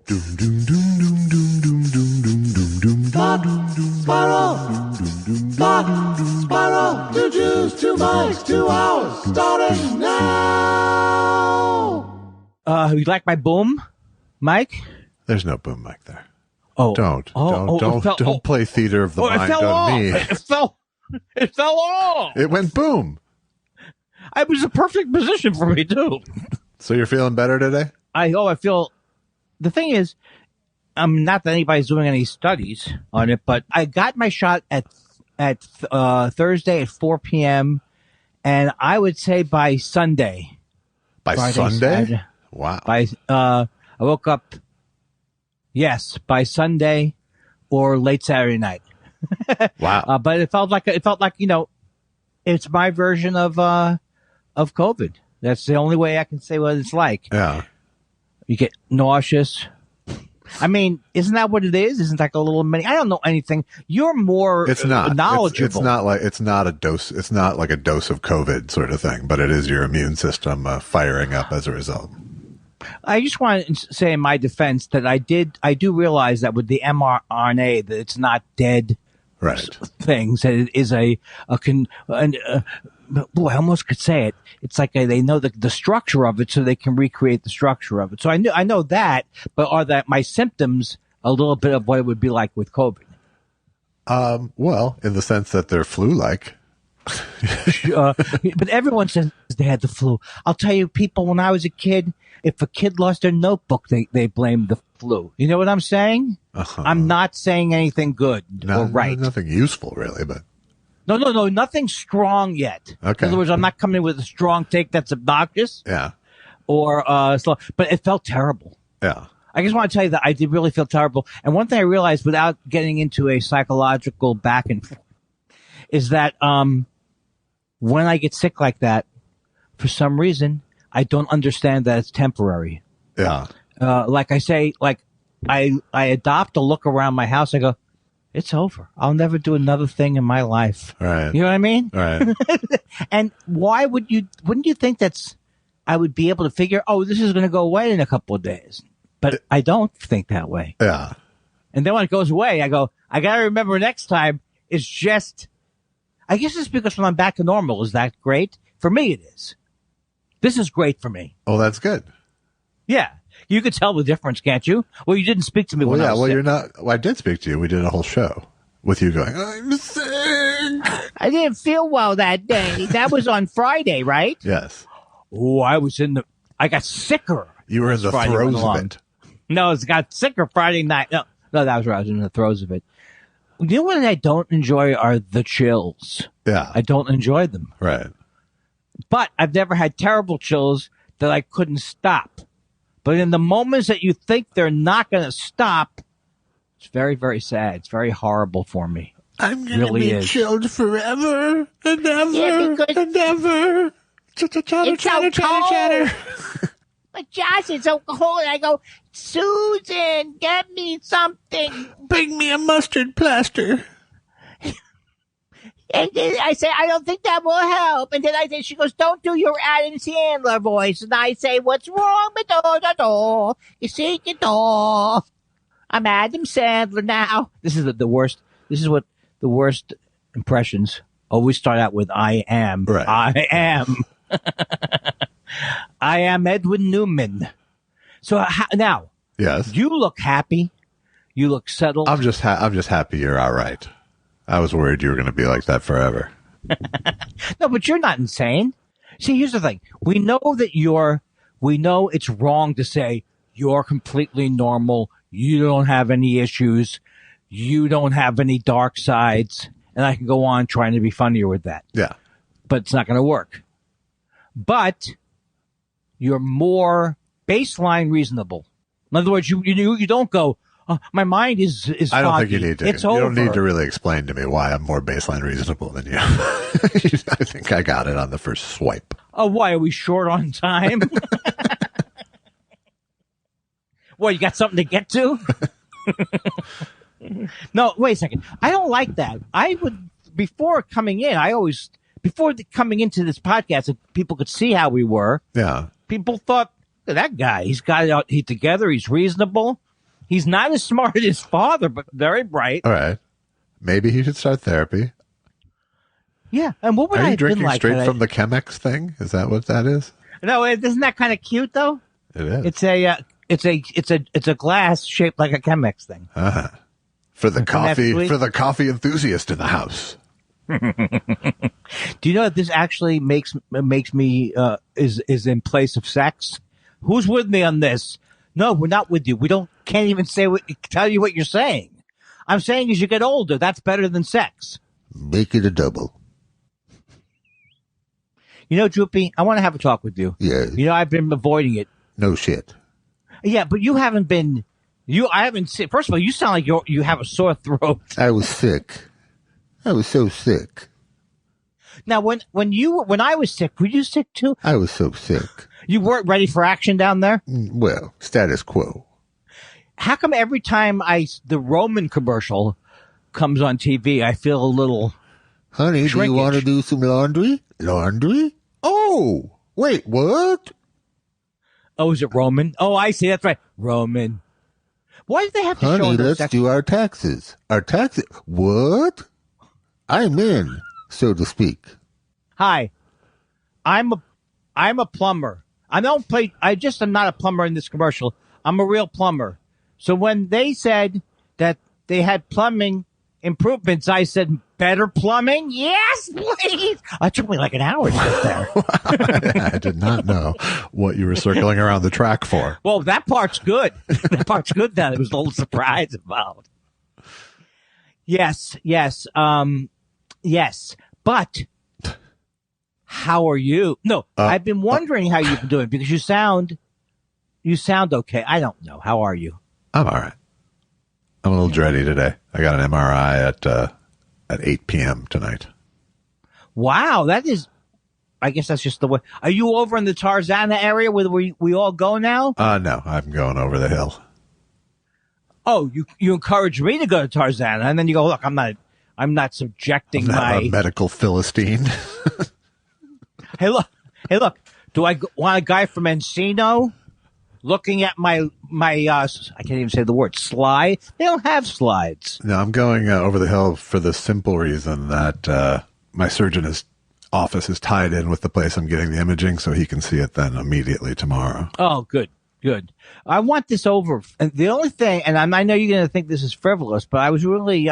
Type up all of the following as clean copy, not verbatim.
Spiral, 2 Jews, 2 mics, 2 hours, starting now. You like my boom, Mike? There's no boom mic there. Oh, Don't play theater of the mind fell on off. me. It fell off. It went boom. It was a perfect position for me too. So you're feeling better today? I feel. The thing is, not that anybody's doing any studies on it, but I got my shot at Thursday at 4 p.m. and I would say by Sunday. By Friday, Sunday? Saturday, Wow. I woke up. Yes, by Sunday or late Saturday night. Wow. But it felt like it's my version of COVID. That's the only way I can say what it's like. Yeah. You get nauseous. I mean, isn't that what it is? Isn't that like a little mini? I don't know anything. You're more knowledgeable. It's not a dose. It's not like a dose of COVID sort of thing, but it is your immune system firing up as a result. I just want to say in my defense that I do realize that with the mRNA that it's not dead things. That it is boy, I almost could say it. It's like they know the structure of it, so they can recreate the structure of it. So I know that, but are that my symptoms a little bit of what it would be like with COVID? Well, in the sense that they're flu-like. But everyone says they had the flu. I'll tell you, people, when I was a kid, if a kid lost their notebook, they blamed the flu. You know what I'm saying? Uh-huh. I'm not saying anything good or right. Nothing useful, really, but. No, nothing strong yet. Okay. In other words, I'm not coming in with a strong take that's obnoxious. Yeah. Or slow, but it felt terrible. Yeah. I just want to tell you that I did really feel terrible. And one thing I realized without getting into a psychological back and forth is that when I get sick like that, for some reason, I don't understand that it's temporary. Yeah. Like I say, like I adopt a look around my house. I go, it's over. I'll never do another thing in my life. Right. You know what I mean? Right. And wouldn't you think I would be able to figure, this is going to go away in a couple of days. But I don't think that way. Yeah. And then when it goes away, I go, I got to remember next time it's just, I guess it's because when I'm back to normal, is that great? For me, it is. This is great for me. Oh, that's good. Yeah. You could tell the difference, can't you? Well, you didn't speak to me when I was sick. You're not. Well, I did speak to you. We did a whole show with you going, I'm sick. I didn't feel well that day. That was on Friday, right? Yes. Oh, I got sicker. You were in the throes of it. No, it got sicker Friday night. No, that was where I was in the throes of it. You know what I don't enjoy are the chills. Yeah. I don't enjoy them. Right. But I've never had terrible chills that I couldn't stop. But in the moments that you think they're not going to stop, it's very, very sad. It's very horrible for me. I'm going to be chilled forever and ever and ever. Chatter. But Josh, it's so cold. I go, Susan, get me something. Bring me a mustard plaster. And then I say, I don't think that will help. And then she goes, don't do your Adam Sandler voice. And I say, what's wrong with the You see, I'm Adam Sandler now. This is the worst. This is what the worst impressions always start out with. I am. Right. I am. I am Edwin Newman. So now, yes, you look happy. You look settled. I'm just happy you're all right. I was worried you were going to be like that forever. No, but you're not insane. See, here's the thing. We know it's wrong to say you're completely normal. You don't have any issues. You don't have any dark sides. And I can go on trying to be funnier with that. Yeah. But it's not going to work. But you're more baseline reasonable. In other words, you don't go, my mind is I don't foggy. think you need to. It's you over. don't need to really explain to me why I'm more baseline reasonable than you. I think I got it on the first swipe. Oh, why? Are we short on time? What, you got something to get to? No, wait a second. I don't like that. Before coming into this podcast, if people could see how we were. Yeah. People thought, look at that guy. He's got it together. He's reasonable. He's not as smart as his father, but very bright. All right. Maybe he should start therapy. Yeah, and what would Are I you have been drinking like? straight from the Chemex thing? Is that what that is? No, isn't that kind of cute though? It is. It's a glass shaped like a Chemex thing. For the Phonetically? for the coffee enthusiast in the house. Do you know that this actually makes me is in place of sex? Who's with me on this? No, we're not with you. Can't even tell you what you're saying. I'm saying as you get older, that's better than sex. Make it a double. You know, Droopy, I want to have a talk with you. Yeah. You know, I've been avoiding it. No shit. Yeah, but you haven't been. I haven't seen. First of all, you sound like you have a sore throat. I was sick. I was so sick. Now, when I was sick, were you sick too? I was so sick. You weren't ready for action down there? Well, status quo. How come every time the Roman commercial comes on TV, I feel a little Honey, shrinkage. do you want to do some laundry? Laundry? Oh, wait, what? Oh, is it Roman? Oh, I see. That's right. Roman. Why do they have to show Honey, those let's do our taxes. Our taxes? What? I'm in, so to speak. Hi, I'm a plumber. I don't play. I just am not a plumber in this commercial. I'm a real plumber. So when they said that they had plumbing improvements, I said, better plumbing? Yes, please. It took me like an hour to get there. I did not know what you were circling around the track for. Well, that part's good. That part's good. That there was a little surprise involved. Yes. Yes. But how are you? No, I've been wondering how you've been doing because you sound okay. I don't know. How are you? I'm all right. I'm a little dready today. I got an MRI at 8 p.m. tonight. Wow, that is. I guess that's just the way. Are you over in the Tarzana area where we all go now? No, I'm going over the hill. Oh, you encourage me to go to Tarzana, and then you go, look, I'm not subjecting I'm a medical Philistine. Hey, look. Do I want a guy from Encino looking at my I can't even say the word slide? They don't have slides. No, I'm going over the hill for the simple reason that my surgeon's office is tied in with the place I'm getting the imaging, so he can see it then immediately tomorrow. Oh, good. I want this over. And the only thing, and I know you're going to think this is frivolous, but I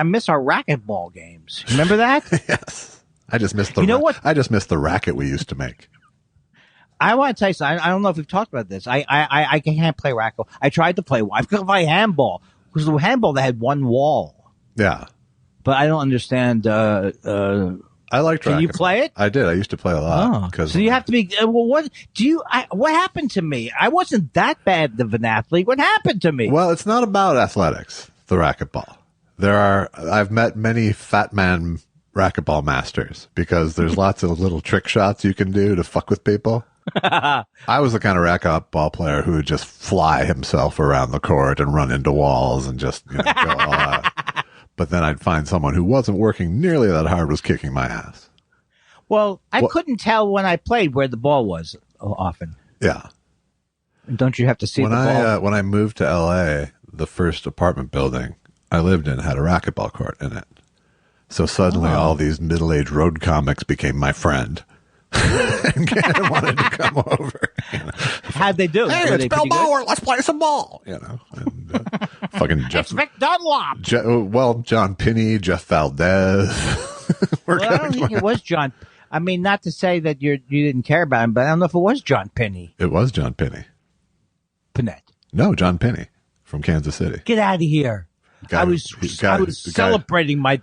miss our racquetball games. Remember that? Yes. I just missed the. You know what? I just missed the racket we used to make. I want to tell you something. I don't know if we've talked about this. I can't play racquetball. I tried to play. I could play handball because the handball they had one wall. Yeah, but I don't understand. I liked. Can you play it? I did. I used to play a lot. So you have to be. Well, what do you? What happened to me? I wasn't that bad of an athlete. What happened to me? Well, it's not about athletics. The racquetball. I've met many fat man racquetball masters because there's lots of little trick shots you can do to fuck with people. I was the kind of racquetball player who would just fly himself around the court and run into walls and just go all out. But then I'd find someone who wasn't working nearly that hard was kicking my ass. Well, I couldn't tell when I played where the ball was often. Yeah. Don't you have to see the ball? When I moved to L.A., the first apartment building I lived in had a racquetball court in it. So suddenly all these middle-aged road comics became my friend. And kind of wanted to come over. You know. How'd they do? Hey, it's Bill Bauer. Let's play some ball. You know, and, fucking Jeff. It's Vic Dunlop. John Pinney, Jeff Valdez. I don't think it was John. I mean, not to say that you didn't care about him, but I don't know if it was John Pinney. It was John Pinney. Panette. No, John Pinney from Kansas City. Get out of here. I was celebrating my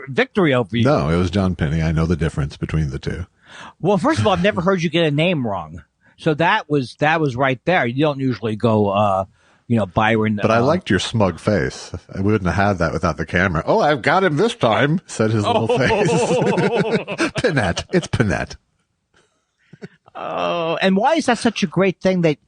victory over you. No, it was John Pinney. I know the difference between the two. Well, first of all, I've never heard you get a name wrong. So that was right there. You don't usually go, Byron. But I liked your smug face. I wouldn't have had that without the camera. Oh, I've got him this time, said his little face. Panette. It's Panette. Oh, and why is that such a great thing that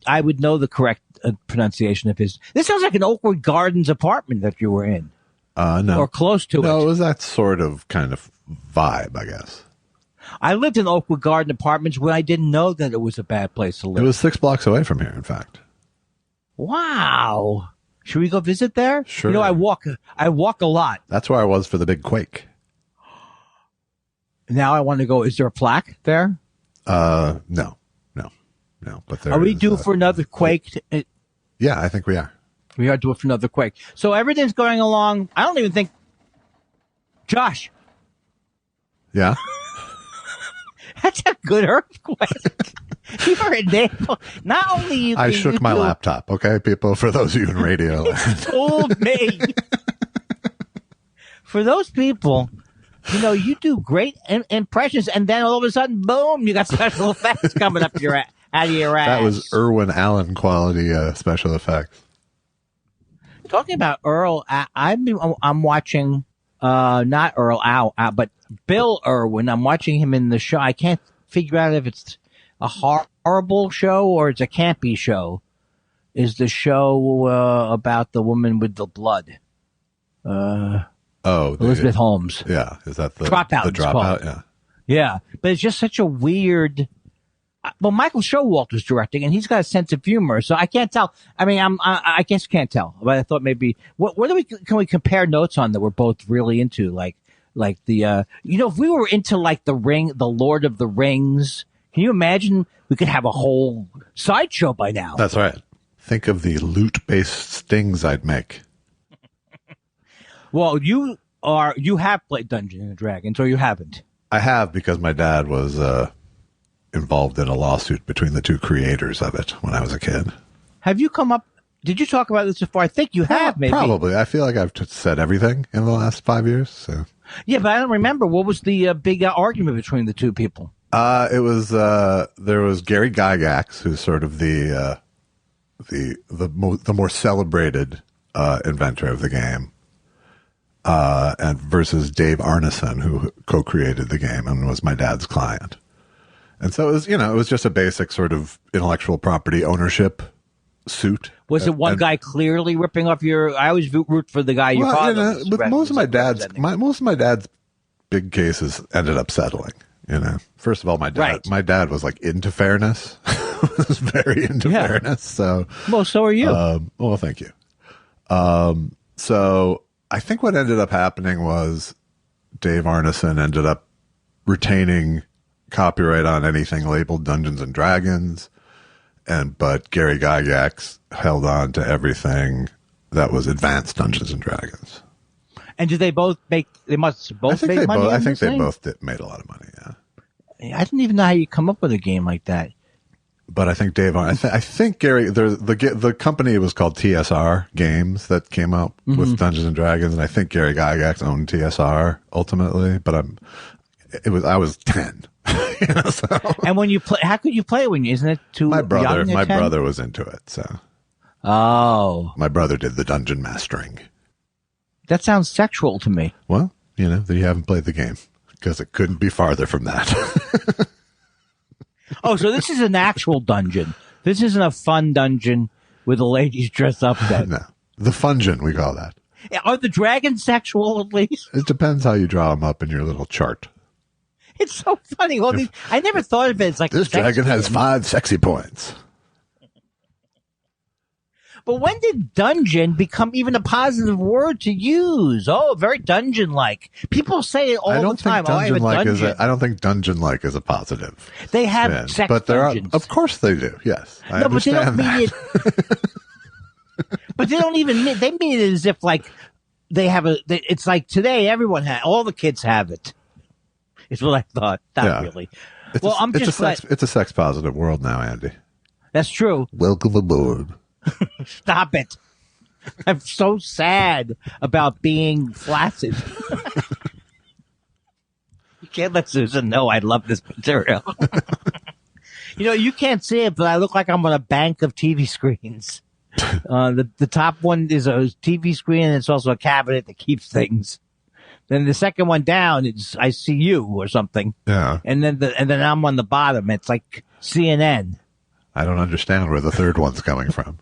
I would know the correct pronunciation of his? This sounds like an Oakwood Gardens apartment that you were in. No. Or close to it. No, it was that sort of kind of vibe, I guess. I lived in Oakwood Garden Apartments when I didn't know that it was a bad place to live. It was 6 blocks away from here, in fact. Wow. Should we go visit there? Sure. You know, I walk a lot. That's where I was for the big quake. Now I want to go. Is there a plaque there? No. But there are we is, due for another quake? Yeah, I think we are. We are due for another quake. So everything's going along. I don't even think. Josh. Yeah. That's a good earthquake. You were in Naples. Not only you. I shook my laptop. Okay, people. For those of you in radio, you told me. For those people. You know, you do great impressions, and then all of a sudden, boom, you got special effects coming up out of your ass. That was Irwin Allen quality special effects. Talking about Earl, I'm watching, not Earl but Bill Irwin. I'm watching him in the show. I can't figure out if it's a horrible show or it's a campy show. Is the show about the woman with the blood? Elizabeth Holmes. Yeah, is that the Dropout? The Dropout, yeah. But it's just such a weird. Well, Michael Showalter's directing, and he's got a sense of humor, so I can't tell. I mean, I guess can't tell, but I thought maybe can we compare notes on that we're both really into, like the if we were into like the Lord of the Rings, can you imagine we could have a whole sideshow by now? That's right. Think of the loot-based stings I'd make. Well, you have played Dungeons and Dragons, or you haven't? I have, because my dad was involved in a lawsuit between the two creators of it when I was a kid. Have you come up? Did you talk about this before? I think you have, maybe. Probably. I feel like I've said everything in the last 5 years. So. Yeah, but I don't remember. What was the big argument between the two people? It was there was Gary Gygax, who's sort of the more celebrated inventor of the game. And versus Dave Arneson, who co-created the game and was my dad's client. And so it was just a basic sort of intellectual property ownership suit. Was it one guy clearly ripping off I always root for the guy your father. But most of my dad's big cases ended up settling. First of all, my dad was like into fairness, was very into fairness. So so are you. Well, thank you. So. I think what ended up happening was Dave Arneson ended up retaining copyright on anything labeled Dungeons and Dragons, but Gary Gygax held on to everything that was advanced Dungeons and Dragons. And did they both make? They must both make money. I think they both made a lot of money. Yeah. I didn't even know how you come up with a game like that. But I think Dave, I think Gary, the company was called TSR Games that came out with Dungeons and Dragons, and I think Gary Gygax owned TSR ultimately. But I was 10. So. And when you play, how could you play when isn't it too my brother? young My brother was into it, so. Oh. My brother did the dungeon mastering. That sounds sexual to me. Well, that you haven't played the game because it couldn't be farther from that. Oh, so this is an actual dungeon. This isn't a fun dungeon with the ladies dressed up then. No. The fungeon, we call that. Are the dragons sexual at least? It depends how you draw them up in your little chart. It's so funny. Well, I never thought of it as like this dragon has 5 sexy points. But when did dungeon become even a positive word to use? Oh, very dungeon-like. People say it all the time. I don't think dungeon-like is a positive. They have sex but dungeons. Of course they do. Yes, I understand but they don't mean it. But they don't even mean. They mean it as if like they have it's like today. Everyone all the kids have it. Is what I thought. Not really. It's a sex positive world now, Andy. That's true. Welcome aboard. Stop it. I'm so sad about being flaccid. You can't let Susan know I love this material. You can't see it, but I look like I'm on a bank of TV screens. The top one is a TV screen, and it's also a cabinet that keeps things. Then the second one down, I see you or something. Yeah. And then I'm on the bottom. It's like CNN. I don't understand where the third one's coming from.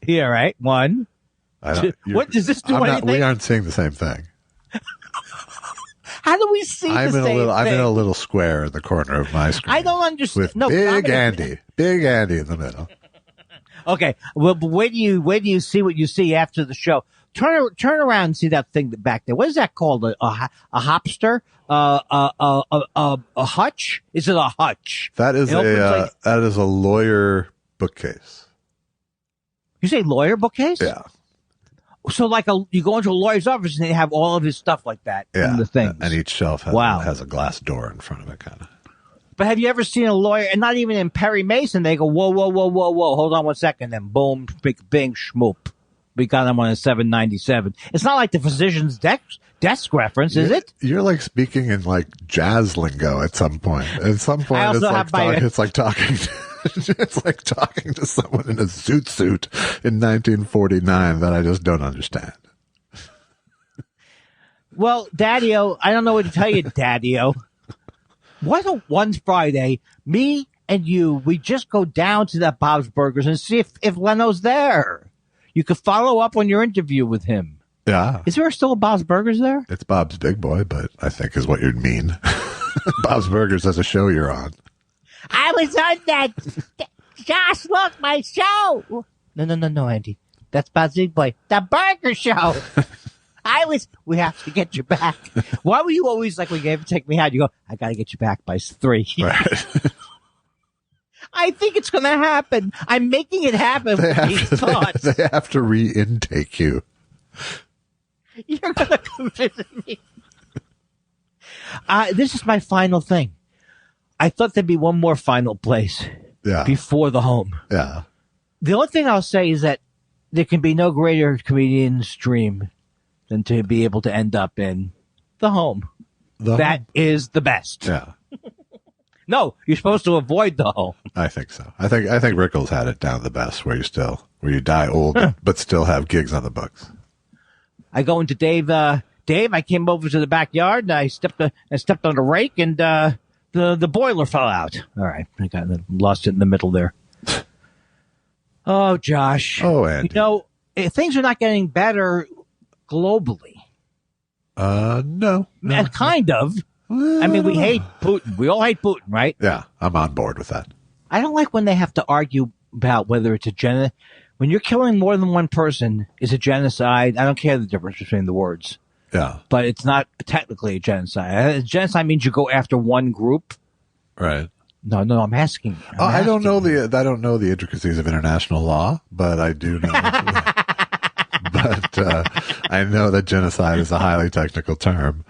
Yeah, right. One. What does this do? We aren't seeing the same thing. How do we see the same thing? I'm in a little square in the corner of my screen. I don't understand. With Big Andy in the middle. Okay. Well, but wait do you see what you see after the show? Turn around and see that thing back there. What is that called? A hopster? A hutch? Is it a hutch? That is that is a lawyer bookcase. You say lawyer bookcase? Yeah. So you go into a lawyer's office and they have all of his stuff like that in the things. And each shelf has a glass door in front of it, kind of. But have you ever seen a lawyer, and not even in Perry Mason, they go, whoa, hold on 1 second, then boom, bing, schmoop. We got them on a 797. It's not like the physician's desk reference, is it? You're like speaking in like jazz lingo at some point. At some point, it's like talking. It's like talking to someone in a zoot suit in 1949 that I just don't understand. Well, Daddy-O, I don't know what to tell you, Daddy-O. Why don't one Friday, me and you, we just go down to that Bob's Burgers and see if Leno's there. You could follow up on your interview with him. Yeah. Is there still a Bob's Burgers there? It's Bob's Big Boy, but I think is what you'd mean. Bob's Burgers has a show you're on. I was on that. Josh, look, my show. No, Andy. That's Bob's Big Boy. The burger show. We have to get you back. Why were you always like, when you ever take me out, you go, I got to get you back by 3. Right. I think it's going to happen. I'm making it happen with these thoughts. They have to re-intake you. You're going to come visit me. This is my final thing. I thought there'd be one more final place before the home. Yeah. The only thing I'll say is that there can be no greater comedian's dream than to be able to end up in the home. That is the best. Yeah. No, you're supposed to avoid the home. I think so. I think Rickles had it down the best, where you die old but still have gigs on the books. I go into Dave. Dave, I came over to the backyard and I stepped on a rake and the boiler fell out. All right, I got lost it in the middle there. Oh, Josh. Oh, Andy. You know, things are not getting better globally. No. And kind of. I mean, we hate Putin. We all hate Putin, right? Yeah, I'm on board with that. I don't like when they have to argue about whether it's a genocide. When you're killing more than one person, is a genocide. I don't care the difference between the words. Yeah. But it's not technically a genocide. Genocide means you go after one group. Right. No, I'm asking. I don't know the intricacies of international law, but I do know. But I know that genocide is a highly technical term.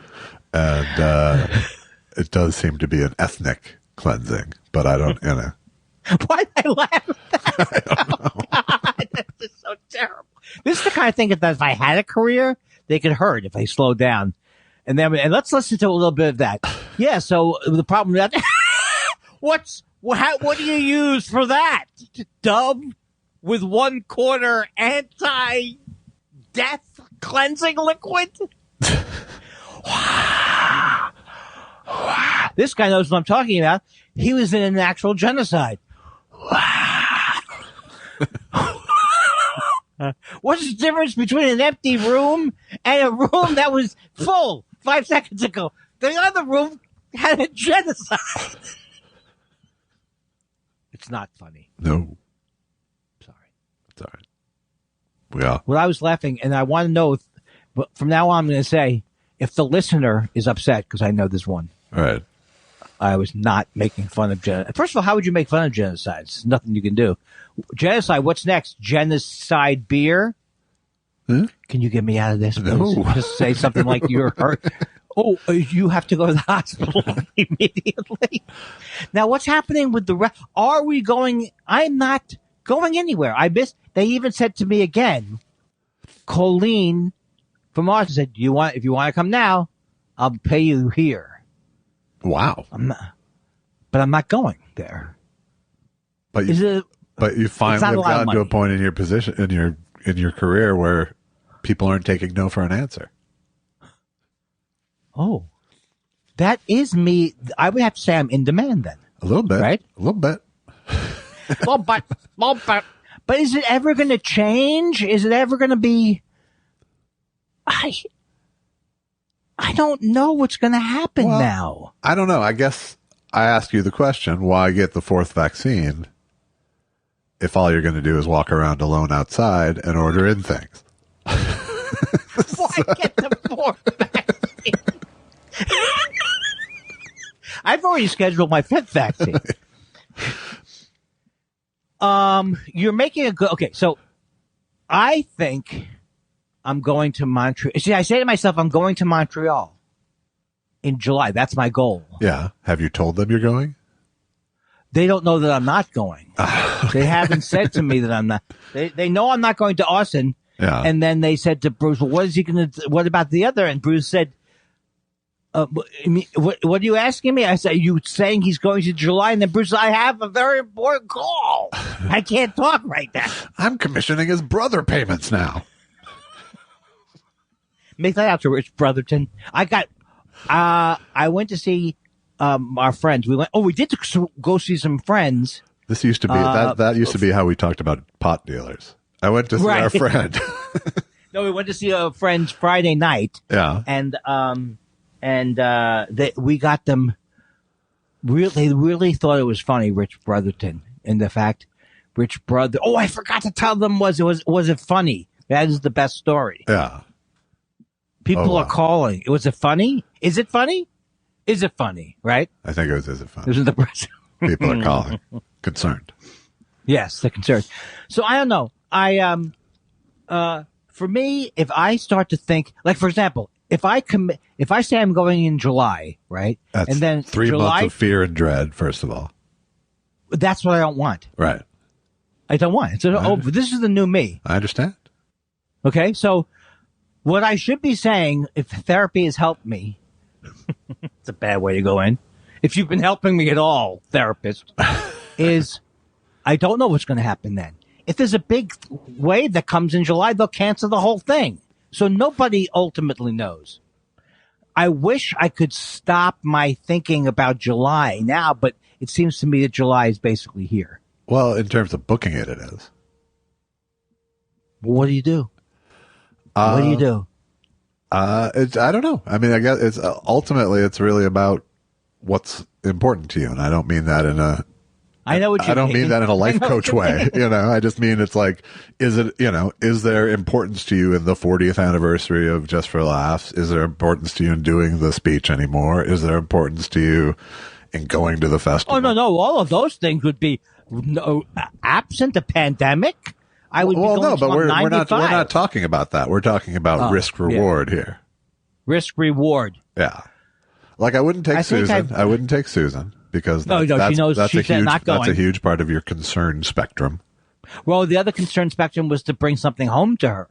And it does seem to be an ethnic cleansing, but I don't, Why did I laugh at that? I don't know. God, this is so terrible. This is the kind of thing that if I had a career, they could hurt if I slowed down. And let's listen to a little bit of that. Yeah, so the problem with that, what do you use for that? Dove with 1/4 anti-death cleansing liquid? This guy knows what I'm talking about. He was in an actual genocide. What's the difference between an empty room and a room that was full 5 seconds ago? The other room had a genocide. It's not funny. No. Sorry. It's all right. Yeah. What I was laughing, and I want to know, from now on I'm going to say, if the listener is upset, because I know there's one. All right. I was not making fun of genocide. First of all, how would you make fun of genocide? There's nothing you can do. Genocide, what's next? Genocide beer? Huh? Can you get me out of this? No. Please? Just say something like you're hurt. Oh, you have to go to the hospital immediately. Now, what's happening with are we going? I'm not going anywhere. They even said to me again, Colleen from Austin said, if you want to come now, I'll pay you here. Wow. But I'm not going there. But you finally have gotten to a point in your position, in your career where people aren't taking no for an answer. Oh, that is me. I would have to say I'm in demand then. A little bit. Right? A little bit. But is it ever going to change? Is it ever going to be? I don't know what's going to happen now. I don't know. I guess I ask you the question, why get the 4th vaccine if all you're going to do is walk around alone outside and order in things. Why get the fourth vaccine? I've already scheduled my fifth vaccine. You're making a good. Okay, so I think I'm going to Montreal. See, I say to myself, I'm going to Montreal in July. That's my goal. Yeah. Have you told them you're going? They don't know that I'm not going. They haven't said to me that I'm not. They know I'm not going to Austin. Yeah. And then they said to Bruce, well, what is he going to, what about the other? And Bruce said, what are you asking me? I said, you saying he's going to July? And then Bruce said, I have a very important call. I can't talk right now. I'm commissioning his brother payments now. Make that out to Rich Brotherton. I went to see, our friends. We did go see some friends. This used to be, that used to be how we talked about pot dealers. I went to see our friend. No, we went to see a friend's Friday night. Yeah. And we got them. They really thought it was funny, Rich Brotherton, and the fact, Rich Brother. Oh, I forgot to tell them was it funny? That is the best story. Yeah. People are calling. Was it funny? Is it funny? Is it funny? Right? I think it was. Is it funny? This is the press. People are calling, concerned. Yes, they're concerned. So I don't know. For me, if I start to think, like for example, if I say I'm going in July, right? That's and then 3 months of fear and dread, first of all. That's what I don't want. Right. I don't want it. So, this is the new me. I understand. Okay, so what I should be saying, if therapy has helped me, it's a bad way to go in. If you've been helping me at all, therapist, is I don't know what's going to happen then. If there's a big wave that comes in July, they'll cancel the whole thing. So nobody ultimately knows. I wish I could stop my thinking about July now, but it seems to me that July is basically here. Well, in terms of booking it, it is. Well, what do you do? What do you do? I don't know. I mean, I guess it's ultimately it's really about what's important to you, and I don't mean that in a. I know what you mean. I don't mean that in a life coach way. I just mean it's like, is there importance to you in the 40th anniversary of Just for Laughs? Is there importance to you in doing the speech anymore? Is there importance to you in going to the festival? Oh, no. All of those things would be absent a pandemic. I would be going no, but we're 95. we're not talking about that. We're talking about risk reward here. Risk reward. Yeah. Like I wouldn't take Susan. I wouldn't take Susan because she knows she's not going. That's a huge part of your concern spectrum. Well, the other concern spectrum was to bring something home to her.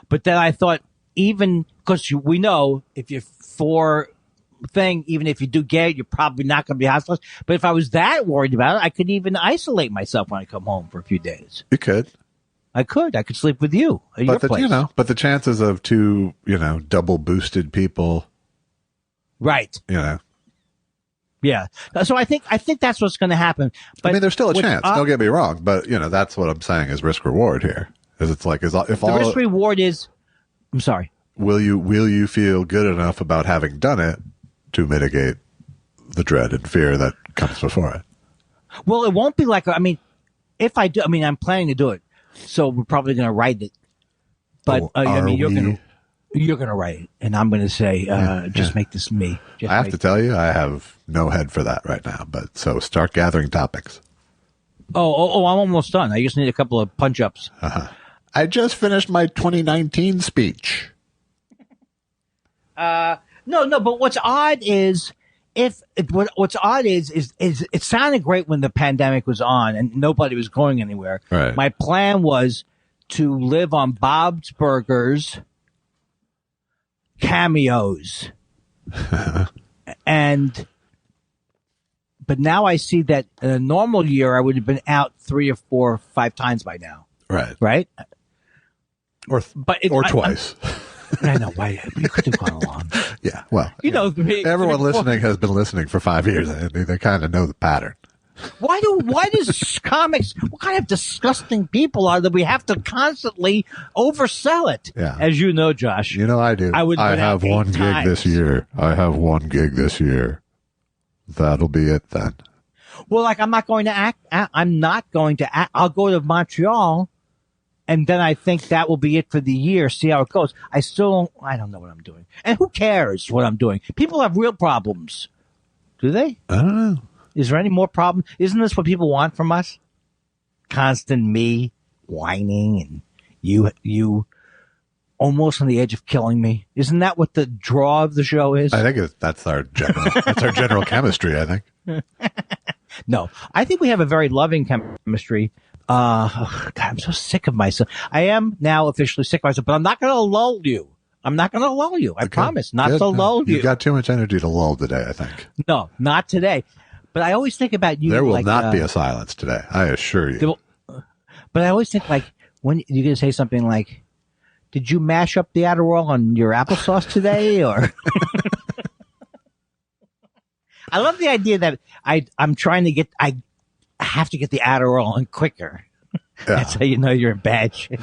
But then I thought, even because we know if you're even if you do get it, you're probably not going to be hospitalized. But if I was that worried about it, I could even isolate myself when I come home for a few days. You could. I could sleep with you at your place. But the chances of two, double boosted people. Right. Yeah. So I think that's what's going to happen. But I mean, there's still a chance. Don't get me wrong, but that's what I'm saying is risk reward here. Is it's like risk reward is. I'm sorry. Will you feel good enough about having done it to mitigate the dread and fear that comes before it? Well, it won't be like. If I do, I'm planning to do it. So we're probably going to write it, but you're going to write it, and I'm going to say, make this me. I have to tell you, I have no head for that right now. But so start gathering topics. Oh, I'm almost done. I just need a couple of punch ups. I just finished my 2019 speech. No. But what's odd is. What's odd is it sounded great when the pandemic was on and nobody was going anywhere. Right. My plan was to live on Bob's Burgers, cameos, but now I see that in a normal year I would have been out 3 or 4 or 5 times by now. Right. Or twice. I know why you could have gone along. Yeah, well, everyone listening has been listening for 5 years, and they kind of know the pattern. Why does comics? What kind of disgusting people are that we have to constantly oversell it? Yeah, as you know, Josh. I do. I have one gig this year. That'll be it then. Well, like I'm not going to act. I'm not going to act. I'll go to Montreal, and then I think that will be it for the year. See how it goes. I don't know what I'm doing, and who cares what I'm doing? People have real problems. Do they? I don't know. Is there any more problem? Isn't this what people want from us? Constant me whining and you almost on the edge of killing me. Isn't that what the draw of the show is? I think that's our general chemistry, I think. No, I think we have a very loving chemistry. God, I'm so sick of myself. I am now officially sick of myself, but I'm not going to lull you. I promise not to lull you. You've got too much energy to lull today, I think. No, not today. But I always think about you. There will not be a silence today, I assure you. But I always think, like, when you're going to say something like, did you mash up the Adderall on your applesauce today? Or I love the idea that I'm trying to I have to get the Adderall on quicker. Yeah. That's how you know you're in bad shape.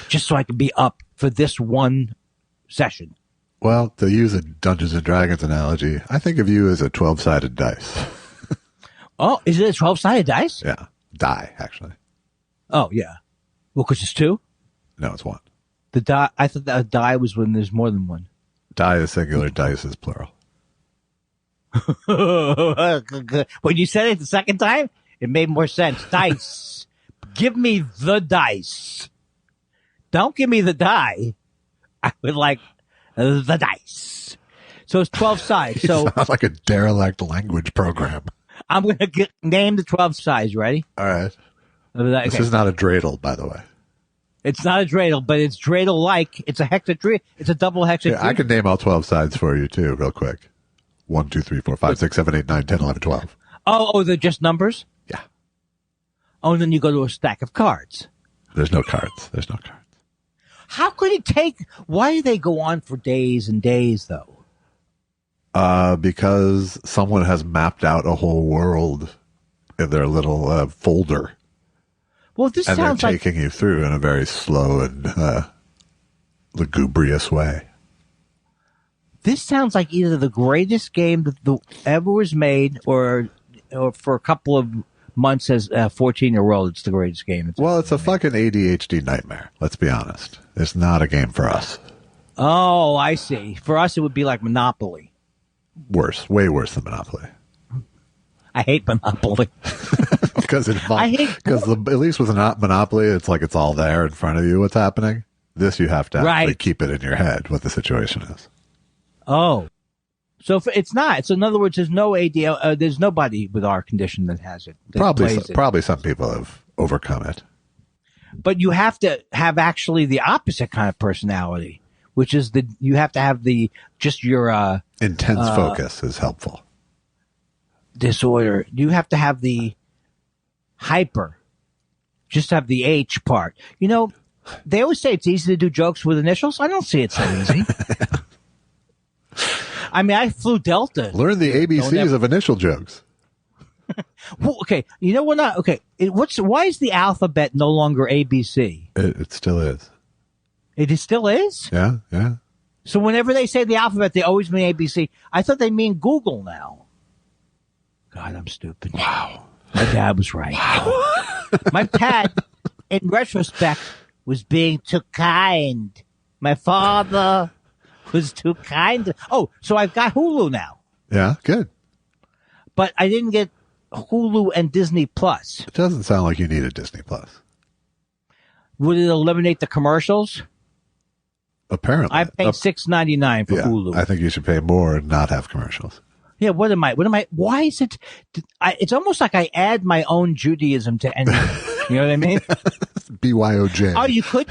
Just so I can be up for this one session. Well, to use a Dungeons and Dragons analogy, I think of you as a 12-sided dice. Oh, is it a 12-sided dice? Yeah. Die, actually. Oh, yeah. Well, because it's two? No, it's one. The die. I thought that a die was when there's more than one. Die is singular, dice is plural. When you said it the second time, it made more sense. Dice. Give me the dice. Don't give me the die. I would like the dice. So it's 12 sides. So sounds like a derelict language program. I'm going to name the 12 sides. Ready? All right. Okay. This is not a dreidel, by the way. It's not a dreidel, but it's dreidel-like. It's a hexadreidel. It's a double hexadreidel. Yeah, I can name all 12 sides for you, too, real quick. 1, 2, 3, 4, 5, 6, 7, 8, 9, 10, 11, 12. Oh, they're just numbers? Yeah. Oh, and then you go to a stack of cards. There's no cards. How could it take? Why do they go on for days and days, though? Because someone has mapped out a whole world in their little folder. Well, this and sounds they're like taking you through in a very slow and lugubrious way. This sounds like either the greatest game that ever was made, or for a couple of months as a 14-year-old, it's the greatest game. It's a fucking ADHD nightmare. Let's be honest. It's not a game for us. Oh, I see. For us, it would be like Monopoly. Worse. Way worse than Monopoly. I hate Monopoly. Because at least with Monopoly, it's like it's all there in front of you what's happening. This, you have to actually keep it in your head what the situation is. Oh. So it's not. So in other words, there's no ADL. There's nobody with our condition that has it. Probably some people have overcome it. But you have to have actually the opposite kind of personality, which is you have to have your intense focus is helpful. Disorder. You have to have the hyper. Just have the H part. You know, they always say it's easy to do jokes with initials. I don't see it so easy. I mean, I flew Delta. Learn the ABCs of initial jokes. Well, okay, you know what? Okay, why is the alphabet no longer ABC? It still is. It still is? Yeah. So whenever they say the alphabet, they always mean ABC. I thought they mean Google now. God, I'm stupid. Wow. My dad was right. Wow. My dad, in retrospect, was being too kind. My father was too kind. Oh, so I've got Hulu now. Yeah, good. But I didn't get Hulu and Disney Plus. It doesn't sound like you need a Disney Plus. Would it eliminate the commercials? Apparently. I paid $6.99 for Hulu. I think you should pay more and not have commercials. Yeah, what am I? Why is it? It's almost like I add my own Judaism to anything. You know what I mean? BYOJ. Oh, you could.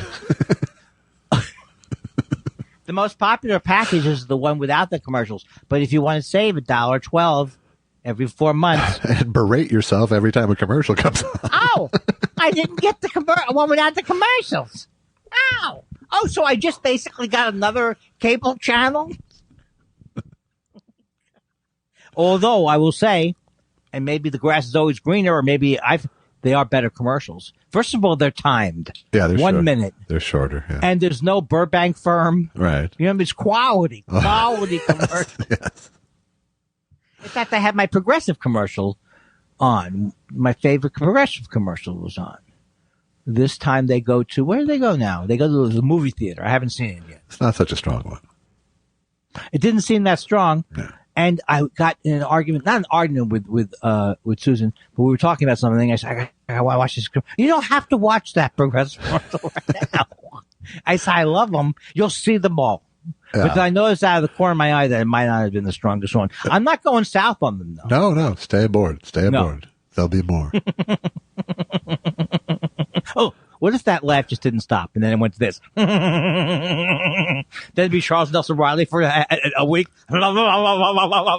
The most popular package is the one without the commercials. But if you want to save $1.12 every 4 months. And berate yourself every time a commercial comes on. Oh, I didn't get the one without the commercials. Ow. Oh, so I just basically got another cable channel? Although I will say, and maybe the grass is always greener, or maybe they are better commercials. First of all, they're timed. Yeah, they're 1 minute. They're shorter. Yeah. And there's no Burbank firm. Right. You know, it's quality commercials. Yes. In fact, I had my Progressive commercial on. My favorite Progressive commercial was on. This time they go to, where do they go now? They go to the movie theater. I haven't seen it yet. It's not such a strong one. It didn't seem that strong. No. And I got in an argument, not an argument with Susan, but we were talking about something. I said, I gotta watch this. You don't have to watch that Progressive commercial right now. I said, I love them. You'll see them all. Yeah. But I noticed out of the corner of my eye that it might not have been the strongest one. I'm not going south on them, though. No. Stay aboard. Stay aboard. There'll be more. Oh, what if that laugh just didn't stop and then it went to this? Then it'd be Charles Nelson Riley for a week. I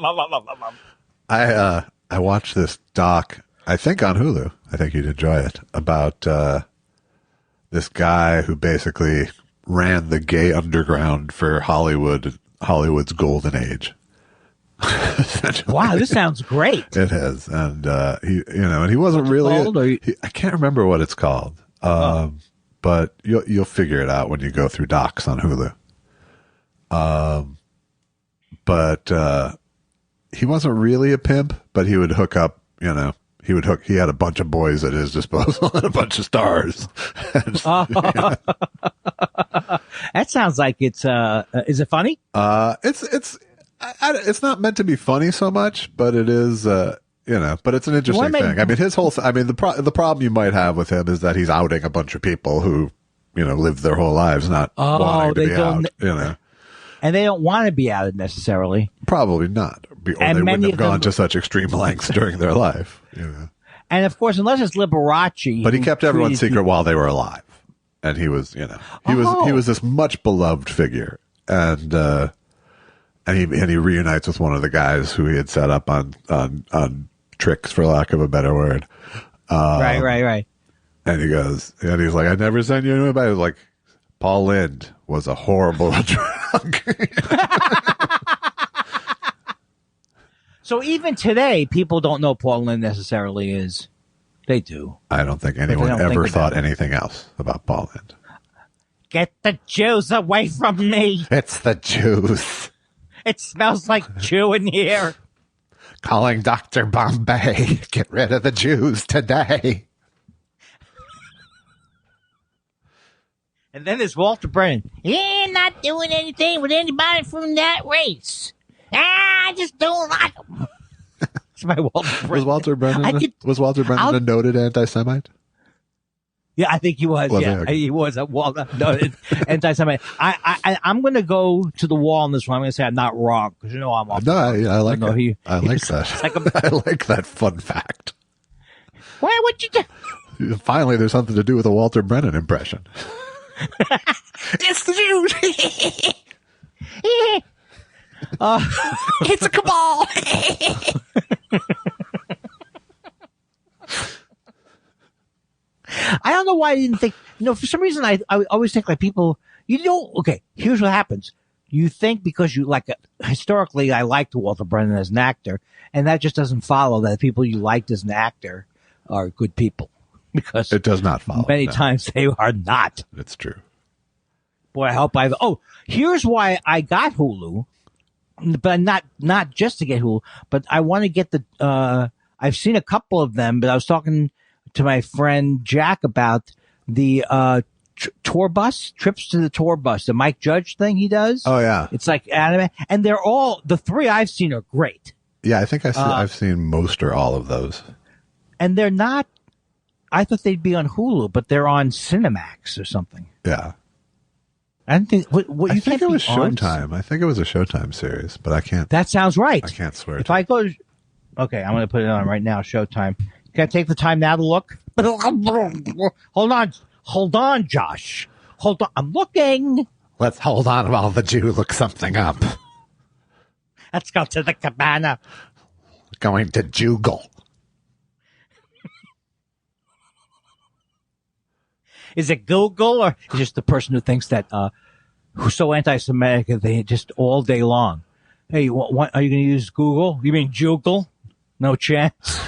watched this doc, I think on Hulu. I think you'd enjoy it, about this guy who basically ran the gay underground for Hollywood's golden age. Wow, this sounds great. It is, and he wasn't really. I can't remember what it's called, but you'll figure it out when you go through docs on Hulu. But he wasn't really a pimp, but he would hook up. He had a bunch of boys at his disposal and a bunch of stars. That sounds like it's. Is it funny? It's not meant to be funny so much, but it is. But it's an interesting thing. I mean, the problem you might have with him is that he's outing a bunch of people who, live their whole lives not wanting to be out. And they don't want to be outed necessarily. Probably not. Or they wouldn't have gone to such extreme lengths during their life. And of course, unless it's Liberace. But he kept everyone secret while they were alive. And he was, he was this much beloved figure. And he reunites with one of the guys who he had set up on tricks, for lack of a better word. Right. And he's like, I never sent you anybody. Like, Paul Lynde was a horrible drunk. So even today, people don't know Paul Lynde necessarily is. They do. I don't think anyone ever thought anything else about Paul Lynde. Get the Jews away from me. It's the Jews. It smells like Jew in here. Calling Dr. Bombay. Get rid of the Jews today. And then there's Walter Brennan. Yeah, not doing anything with anybody from that race. I just don't like them. It's my Walter Brennan. Was Walter Brennan a noted anti-Semite? Yeah, I think he was. He was a noted anti-Semite. I'm going to go to the wall on this one. I'm going to say I'm not wrong because I'm off. No, I like it. I like that. I like that fun fact. Why would you do? Finally, there's something to do with a Walter Brennan impression. It's the Jews. It's a cabal. I don't know why I didn't think. For some reason, I always think like people. Okay, here's what happens. You think because you like historically, I liked Walter Brennan as an actor, and that just doesn't follow that people you liked as an actor are good people. Because it does not follow. Many times they are not. It's true. Boy, I hope here's why I got Hulu, but not just to get Hulu, but I want to get I've seen a couple of them, but I was talking to my friend Jack about the tour bus, trips to the tour bus, the Mike Judge thing he does. Oh, yeah. It's like anime. And they're all, the three I've seen are great. Yeah, I think I've seen most or all of those. And they're not, I thought they'd be on Hulu, but they're on Cinemax or something. Yeah. I don't think, I think it was Showtime. I think it was a Showtime series, but I can't. That sounds right. I can't swear. If I go, okay, I'm going to put it on right now, Showtime. Can I take the time now to look? Hold on, Josh. Hold on. I'm looking. Let's hold on while the Jew looks something up. Let's go to the cabana. Going to Jugal. Is it Google or is it just the person who thinks that, who's so anti-Semitic that they just all day long? Hey, what are you going to use Google? You mean Jugal? No chance.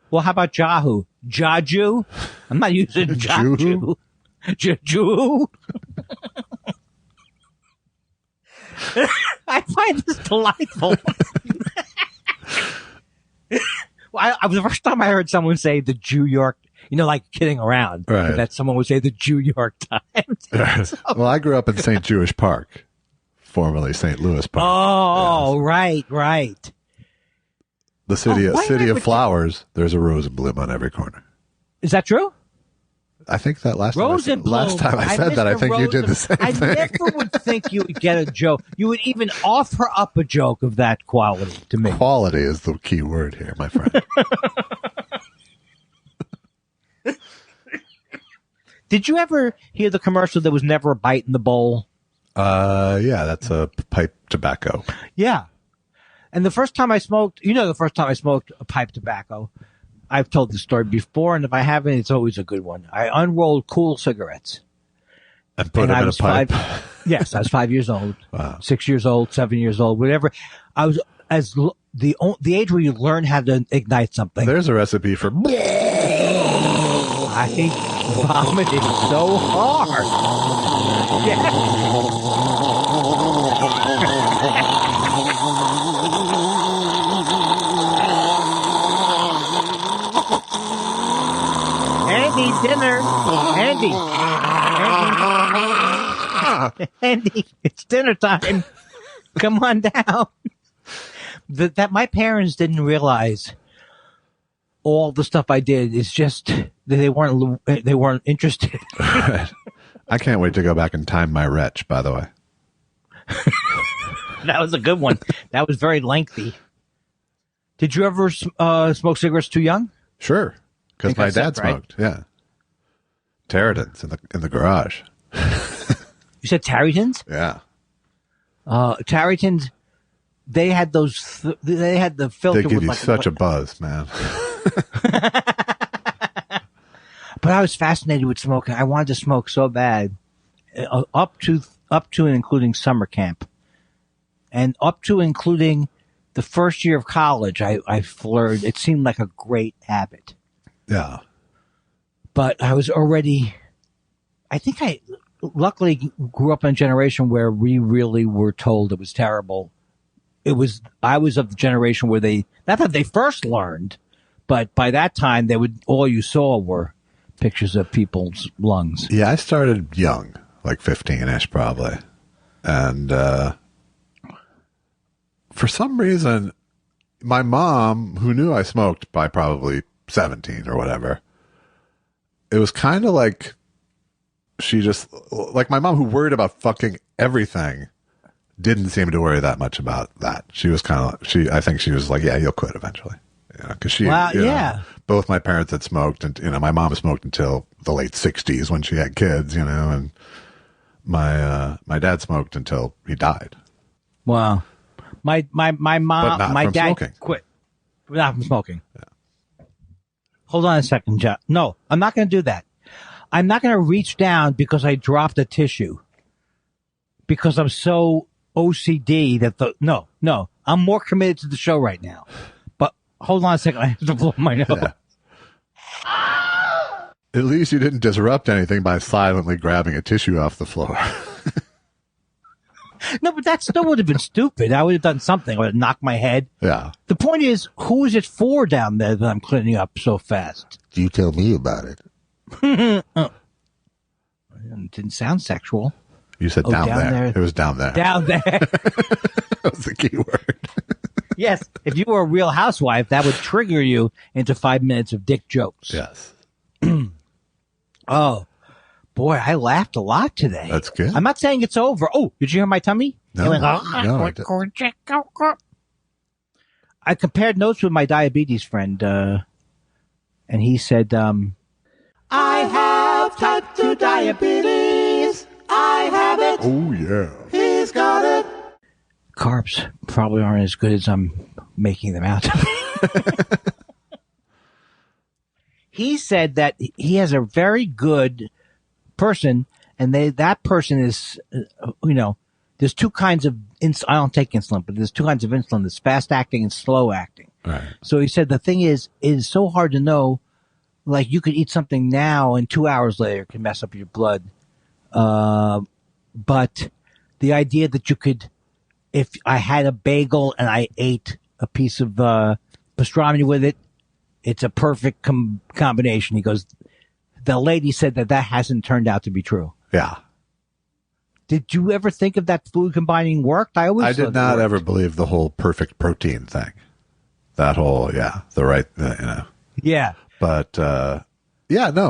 Well, how about Yahoo? Jaju? I'm not using Jaju. Jaju? I find this delightful. I was the first time I heard someone say the Jew York, like kidding around. Right. That someone would say the Jew York Times. Well, I grew up in St. Jewish Park, formerly St. Louis Park. Oh, yes. Right. The city, why city did I of flowers. There's a rose and bloom on every corner. Is that true? I think that last Rose time and bloom. I said that, I think you did the same I thing. never would think you would get a joke. You would even offer up a joke of that quality to me. Quality is the key word here, my friend. Did you ever hear the commercial "There was never a bite in the bowl"? Yeah, that's a pipe tobacco. Yeah. And the first time I smoked a pipe tobacco, I've told the story before, and if I haven't, it's always a good one. I unrolled Cool cigarettes. And put them in a pipe? Yes, I was 5 years old. Wow. 6 years old, 7 years old, whatever. I was the age where you learn how to ignite something. There's a recipe for... I vomited so hard. Andy, dinner. Andy, it's dinner time. Come on down. That my parents didn't realize all the stuff I did is just that they weren't interested. Right. I can't wait to go back and time my retch, by the way. That was a good one. That was very lengthy. Did you ever smoke cigarettes too young? Sure, because my dad sick, right? smoked. Yeah, Territons in the garage. You said Tarrytons? Yeah, Tarrytons. They had those. They had the filter. they give with you like, such a buzz, man. But I was fascinated with smoking. I wanted to smoke so bad, up to and including summer camp, and up to including the first year of college. I flirted. It seemed like a great habit. Yeah, But I was already. I think I luckily grew up in a generation where we really were told it was terrible. I was of the generation where not that they first learned, but by that time all you saw were pictures of people's lungs. yeah. I started young, like 15-ish probably, and for some reason, my mom, who knew I smoked by probably 17 or whatever, it was kind of like she just like my mom, who worried about fucking everything, didn't seem to worry that much about that. She was kind of I think she was like, yeah, you'll quit eventually. Because she, both my parents had smoked, and my mom smoked until the late 60s when she had kids, and my dad smoked until he died. Wow, my mom, my dad smoking. quit, not from smoking. Yeah. Hold on a second, Jeff. No, I'm not going to do that. I'm not going to reach down because I dropped a tissue. Because I'm so OCD that no, I'm more committed to the show right now. Hold on a second. I have to blow my nose. Yeah. At least you didn't disrupt anything by silently grabbing a tissue off the floor. No, but that still would have been stupid. I would have done something. I would have knocked my head. Yeah. The point is, who is it for down there that I'm cleaning up so fast? You tell me about it. Oh. It didn't sound sexual. You said down there. It was down there. Down there. That was the key word. Yes. If you were a real housewife, that would trigger you into 5 minutes of dick jokes. Yes. Oh, boy, I laughed a lot today. That's good. I'm not saying it's over. Oh, did you hear my tummy? No. I compared notes with my diabetes friend, and he said, I have type 2 diabetes. I have it. Oh, yeah. He's got it. carbs probably aren't as good as I'm making them out to be. He said that he has a very good person, and that person is, there's two kinds of I don't take insulin, but there's two kinds of insulin. There's fast acting and slow acting. Right. So he said the thing is, it is so hard to know. Like you could eat something now, and 2 hours later it can mess up your blood. But the idea that you could, if I had a bagel and I ate a piece of pastrami with it, it's a perfect combination. He goes, the lady said that hasn't turned out to be true. Yeah. Did you ever think of that food combining worked? I did not ever believe the whole perfect protein thing. That whole, Yeah. But, no,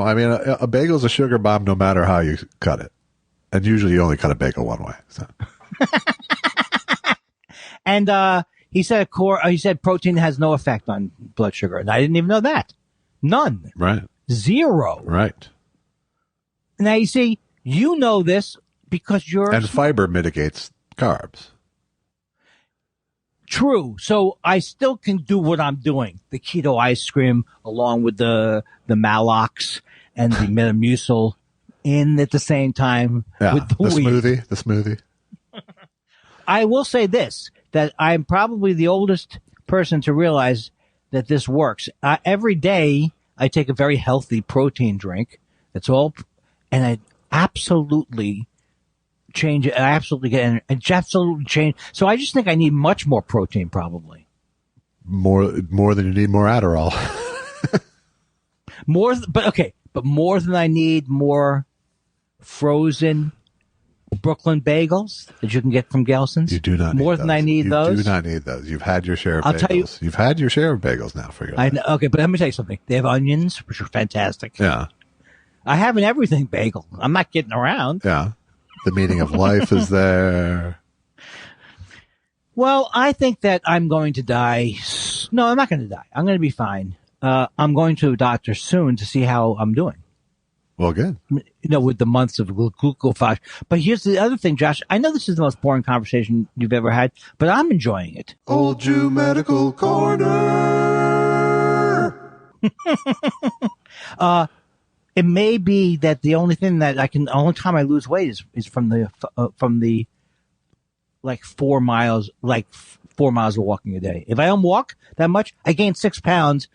I mean, a bagel's a sugar bomb no matter how you cut it. And usually you only cut a bagel one way. So. And he said protein has no effect on blood sugar. And I didn't even know that. None. Right. Zero. Right. Now, you see, you know this because you're... And fiber mitigates carbs. True. So I still can do what I'm doing. The keto ice cream along with the Malox and the Metamucil in at the same time. Yeah, with the smoothie. I will say this, that I'm probably the oldest person to realize that this works. Every day I take a very healthy protein drink. That's all. And I absolutely change it. I absolutely get it. Absolutely change. So I just think I need much more protein, probably. More than you need more Adderall. But more than I need more frozen Brooklyn bagels that you can get from Gelson's. You do not need more those. than I need those. You do not need those. You've had your share of I'll bagels. tell you, You've had your share of bagels now for your life. I know, okay, but let me tell you something. They have onions, which are fantastic. Yeah. I have an everything bagel. I'm not getting around. Yeah. The meaning of life is there. Well, I think that I'm going to die. No, I'm not going to die. I'm going to be fine. I'm going to a doctor soon to see how I'm doing. Well, good. With the months of glucophage. But here's the other thing, Josh. I know this is the most boring conversation you've ever had, but I'm enjoying it. Old Jew Medical Corner. It may be that the only thing that the only time I lose weight is from the like 4 miles, like 4 miles of walking a day. If I don't walk that much, I gain 6 pounds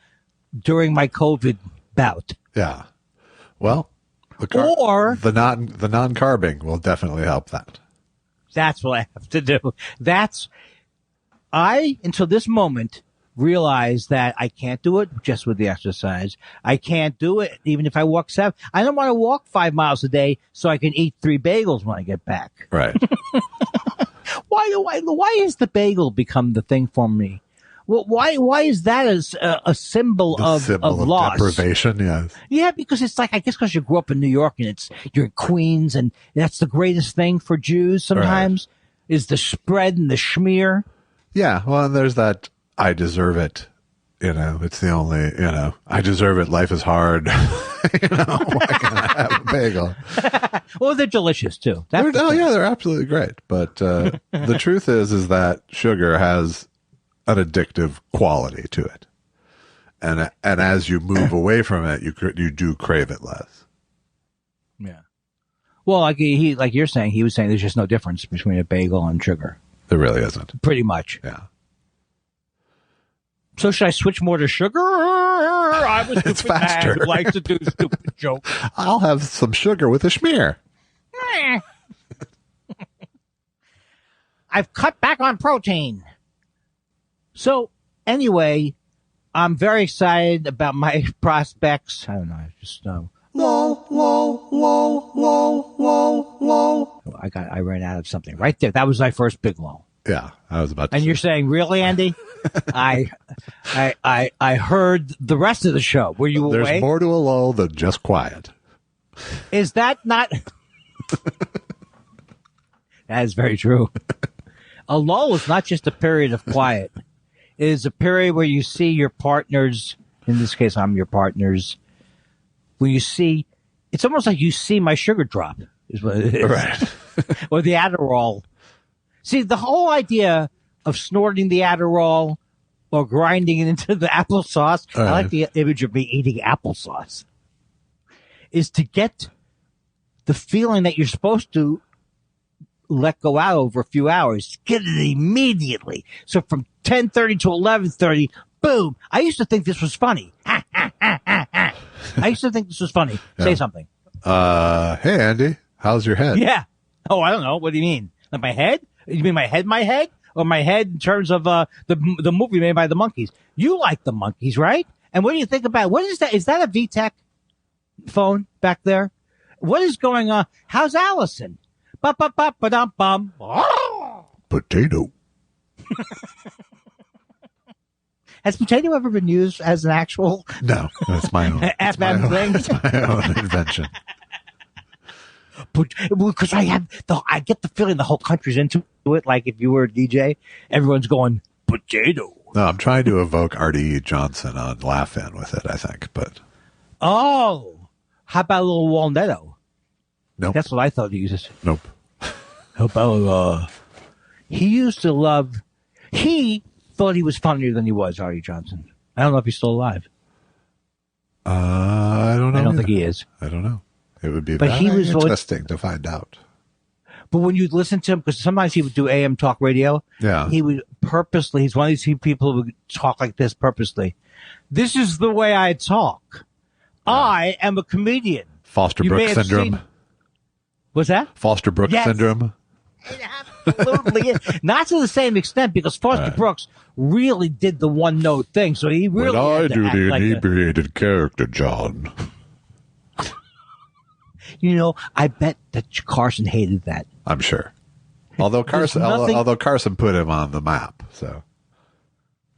during my COVID bout. Yeah. Well, the non-carbing will definitely help that. That's what I have to do. Until this moment, realize that I can't do it just with the exercise. I can't do it even if I walk 7. I don't want to walk 5 miles a day so I can eat 3 bagels when I get back. Right. Why has the bagel become the thing for me? Well, why is that as a symbol of loss? Deprivation? Yes. Yeah, because it's like, I guess because you grew up in New York and you're in Queens and that's the greatest thing for Jews sometimes is the spread and the schmear. Yeah. Well, and there's that I deserve it. It's the only, I deserve it. Life is hard. Why can't I have a bagel? Well, they're delicious too. They're absolutely great. But the truth is that sugar has an addictive quality to it, and as you move away from it, you do crave it less. Yeah. Well, like you're saying, he was saying there's just no difference between a bagel and sugar. There really isn't. Pretty much. Yeah. So should I switch more to sugar? I was it's faster. I like to do stupid jokes. I'll have some sugar with a schmear. I've cut back on protein. So anyway, I'm very excited about my prospects. I don't know. I just I ran out of something right there. That was my first big lull. Yeah, I was about to. And you're saying, really, Andy? I heard the rest of the show. Were you awake? There's more to a lull than just quiet. Is that not? That is very true. A lull is not just a period of quiet. It is a period where you see your partners. In this case, I'm your partners. Where you see, it's almost like you see my sugar drop. Is what it is. Right. Or the Adderall. See, the whole idea of snorting the Adderall or grinding it into the applesauce, I like the image of me eating applesauce, is to get the feeling that you're supposed to let go out over a few hours. Get it immediately. So from 10:30 to 11:30, boom. I used to think this was funny. I used to think this was funny. Yeah. Say something. Hey, Andy, how's your head? Yeah. Oh, I don't know. What do you mean? Like my head? You mean my head? Or my head in terms of the movie made by the Monkees? You like the Monkees, right? And what do you think about what is that? Is that a VTech phone back there? What is going on? How's Allison? Ba-ba-ba-ba-dum-bum. Potato. Has potato ever been used as an actual? No, that's my own. FM thing? It's my own invention. Because I get the feeling the whole country's into it. Like if you were a DJ, everyone's going potato. No, I'm trying to evoke R.D. Johnson on Laugh-In with it, I think, but. Oh, how about a little Walnetto? Nope. That's what I thought he used. Nope. How about, he used to love, he thought he was funnier than he was, R.D. Johnson. I don't know if he's still alive. I don't know. I don't think he is. I don't know. It would be But very he was interesting to find out. But when you listen to him, because sometimes he would do AM talk radio, Yeah. he would purposely, he's one of these people who would talk like this purposely. This is the way I talk. Yeah. I am a comedian. Foster Brooks syndrome. What's that? Foster Brooks syndrome. It absolutely is. Not to the same extent, because Foster Brooks really did the one note thing. So he really. When I do the inebriated character, John. You know, I bet that Carson hated that. I'm sure. Although Carson put him on the map, so.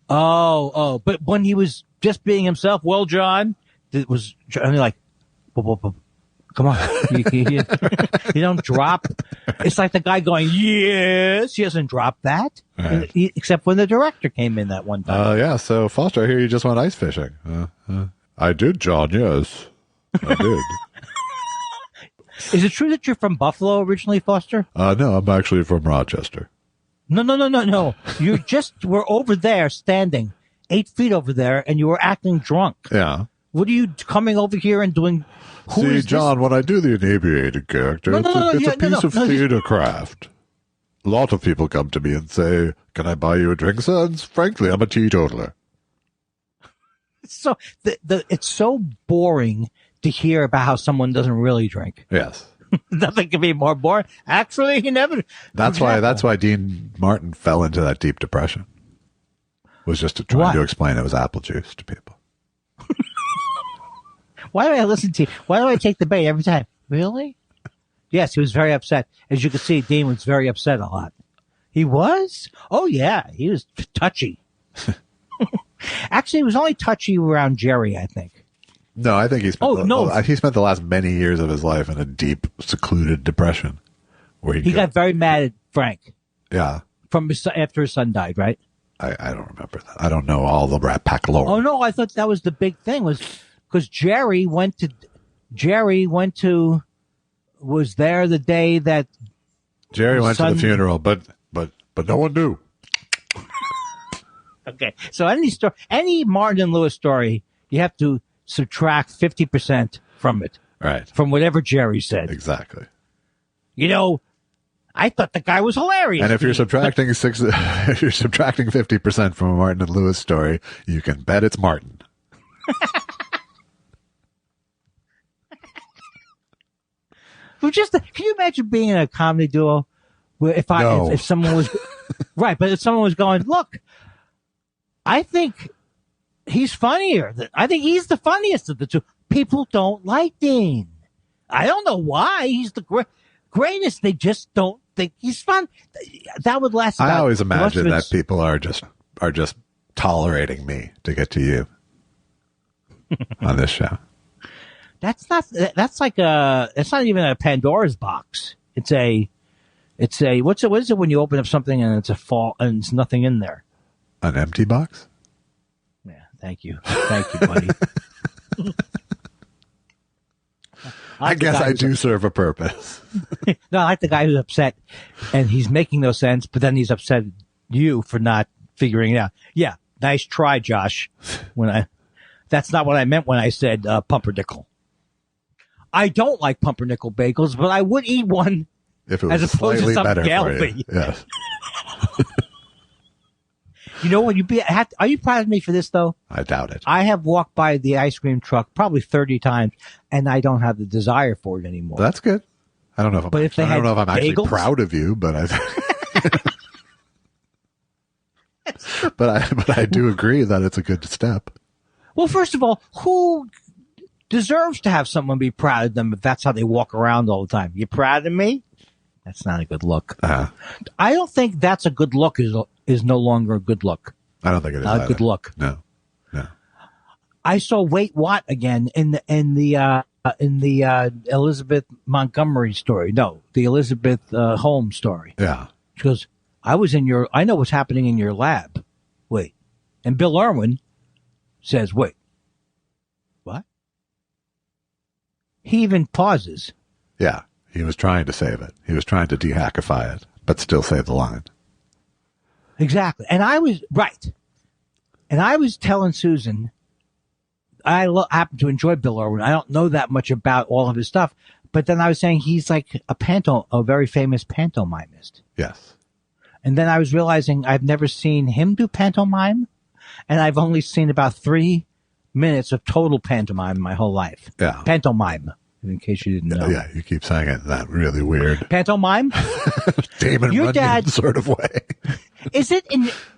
But when he was just being himself, well, John, it was only like, come on, you don't drop. It's like the guy going, yes, he doesn't drop that, right. Except when the director came in that one time. Yeah. So Foster, I hear you just went ice fishing. I did, John. Yes, I did. Is it true that you're from Buffalo originally, Foster? No, I'm actually from Rochester. No. You just were over there standing 8 feet over there and you were acting drunk. Yeah. What are you coming over here and doing? See, John, when I do the inebriated character, it's a piece of theater craft. A lot of people come to me and say, can I buy you a drink, son? Frankly, I'm a teetotaler. So it's so boring to hear about how someone doesn't really drink. Yes. Nothing can be more boring. Actually, he never. That's why Dean Martin fell into that deep depression. Was just trying to explain it was apple juice to people. Why do I listen to you? Why do I take the bait every time? Really? Yes, he was very upset. As you can see, Dean was very upset a lot. He was? Oh, yeah. He was touchy. Actually, he was only touchy around Jerry, I think. No, I think he spent the last many years of his life in a deep, secluded depression. Where he got very mad at Frank. Yeah. After his son died, right? I don't remember that. I don't know all the Rat Pack lore. Oh, no, I thought that was the big thing was because Jerry was there the day that Jerry went to the funeral, but no one knew. Okay. So any Martin and Lewis story, you have to subtract 50% from it. Right. From whatever Jerry said. Exactly. You know, I thought the guy was hilarious. And if you're subtracting 50% from a Martin and Lewis story, you can bet it's Martin. Can you imagine being in a comedy duo where if someone was right, but if someone was going, look, I think he's funnier. I think he's the funniest of the two. People don't like Dean. I don't know why. He's the greatest. They just don't think he's fun. That would last. I always imagine that people are just tolerating me to get to you on this show. That's not even a Pandora's box. What is it when you open up something and it's a fall and it's nothing in there? An empty box? Yeah. Thank you, buddy. I guess I do serve a purpose. No, I like the guy who's upset and he's making no sense, but then he's upset at you for not figuring it out. Yeah. Nice try, Josh. That's not what I meant when I said pumpernickel. I don't like pumpernickel bagels, but I would eat one if it was as opposed slightly to some better for you. Yes. You know what? Are you proud of me for this though? I doubt it. I have walked by the ice cream truck probably 30 times, and I don't have the desire for it anymore. That's good. I don't know if I'm actually proud of you, but but I do agree that it's a good step. Well, first of all, who deserves to have someone be proud of them if that's how they walk around all the time? You proud of me? That's not a good look. Uh-huh. I don't think that's a good look is no longer a good look. I don't think it is Not a good look. No. I saw Wait What again in the Elizabeth Montgomery story. No, the Elizabeth Holmes story. Yeah. She goes, I know what's happening in your lab. Wait. And Bill Irwin says, wait. What? He even pauses. Yeah. He was trying to save it. He was trying to de-hackify it, but still save the line. Exactly. And I was, right. And I was telling Susan, I happen to enjoy Bill Irwin. I don't know that much about all of his stuff, but then I was saying he's like a very famous pantomimist. Yes. And then I was realizing I've never seen him do pantomime, and I've only seen about 3 minutes of total pantomime my whole life. Yeah. Pantomime, in case you didn't know. Yeah, you keep saying it in that really weird Pantomime? Damon Your Runyon dad- sort of way. Is it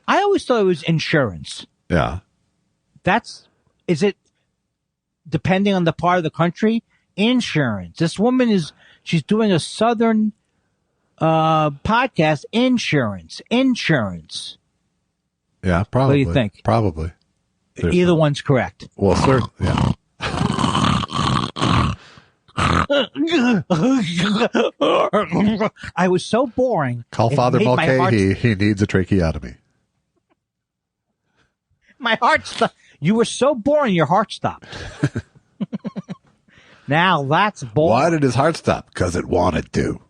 I always thought it was insurance. Yeah. Is it depending on the part of the country? Insurance. This woman she's doing a Southern podcast. Insurance. Yeah, probably. What do you think? Probably. Either one's correct. Well, yeah. I was so boring. Call It Father made my heart- Mulcahy. He needs a tracheotomy. My heart stopped. You were so boring, your heart stopped. Now that's boring. Why did his heart stop? Because it wanted to.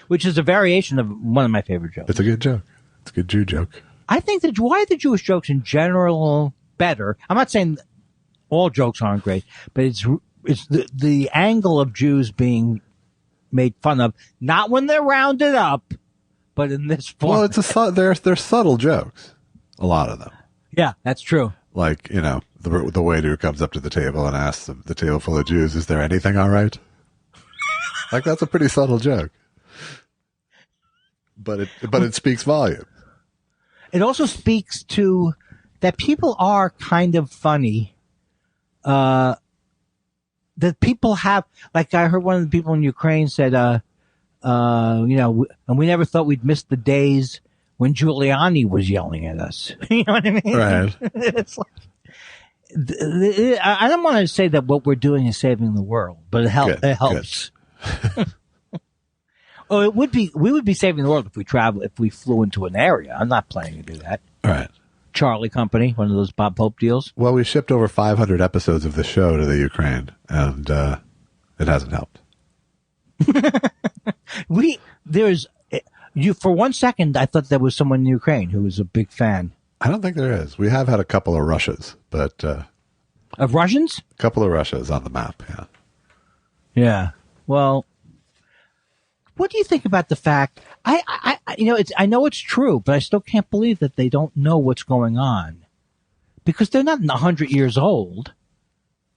Which is a variation of one of my favorite jokes. It's a good joke. It's a good Jew joke. I think that why are the Jewish jokes in general better? I'm not saying all jokes aren't great, but it's the angle of Jews being made fun of, not when they're rounded up, but in this form. Well, they're subtle jokes. A lot of them. Yeah, that's true. Like, the waiter who comes up to the table and asks the table full of Jews, "Is there anything all right?" Like, that's a pretty subtle joke. But it speaks volume. It also speaks to that people are kind of funny. That people have, like I heard one of the people in Ukraine said, and we never thought we'd miss the days when Giuliani was yelling at us. You know what I mean? Right. It's like, I don't want to say that what we're doing is saving the world, but it helps. Oh, we would be saving the world if we flew into an area. I'm not planning to do that. All right. Charlie Company, one of those Bob Hope deals. Well, we shipped over 500 episodes of the show to the Ukraine, and it hasn't helped. For 1 second, I thought there was someone in Ukraine who was a big fan. I don't think there is. We have had a couple of Russias, but Of Russians? a couple of Russias on the map. Yeah. Yeah. Well, what do you think about the fact? I know it's true, but I still can't believe that they don't know what's going on, because they're not 100 years old.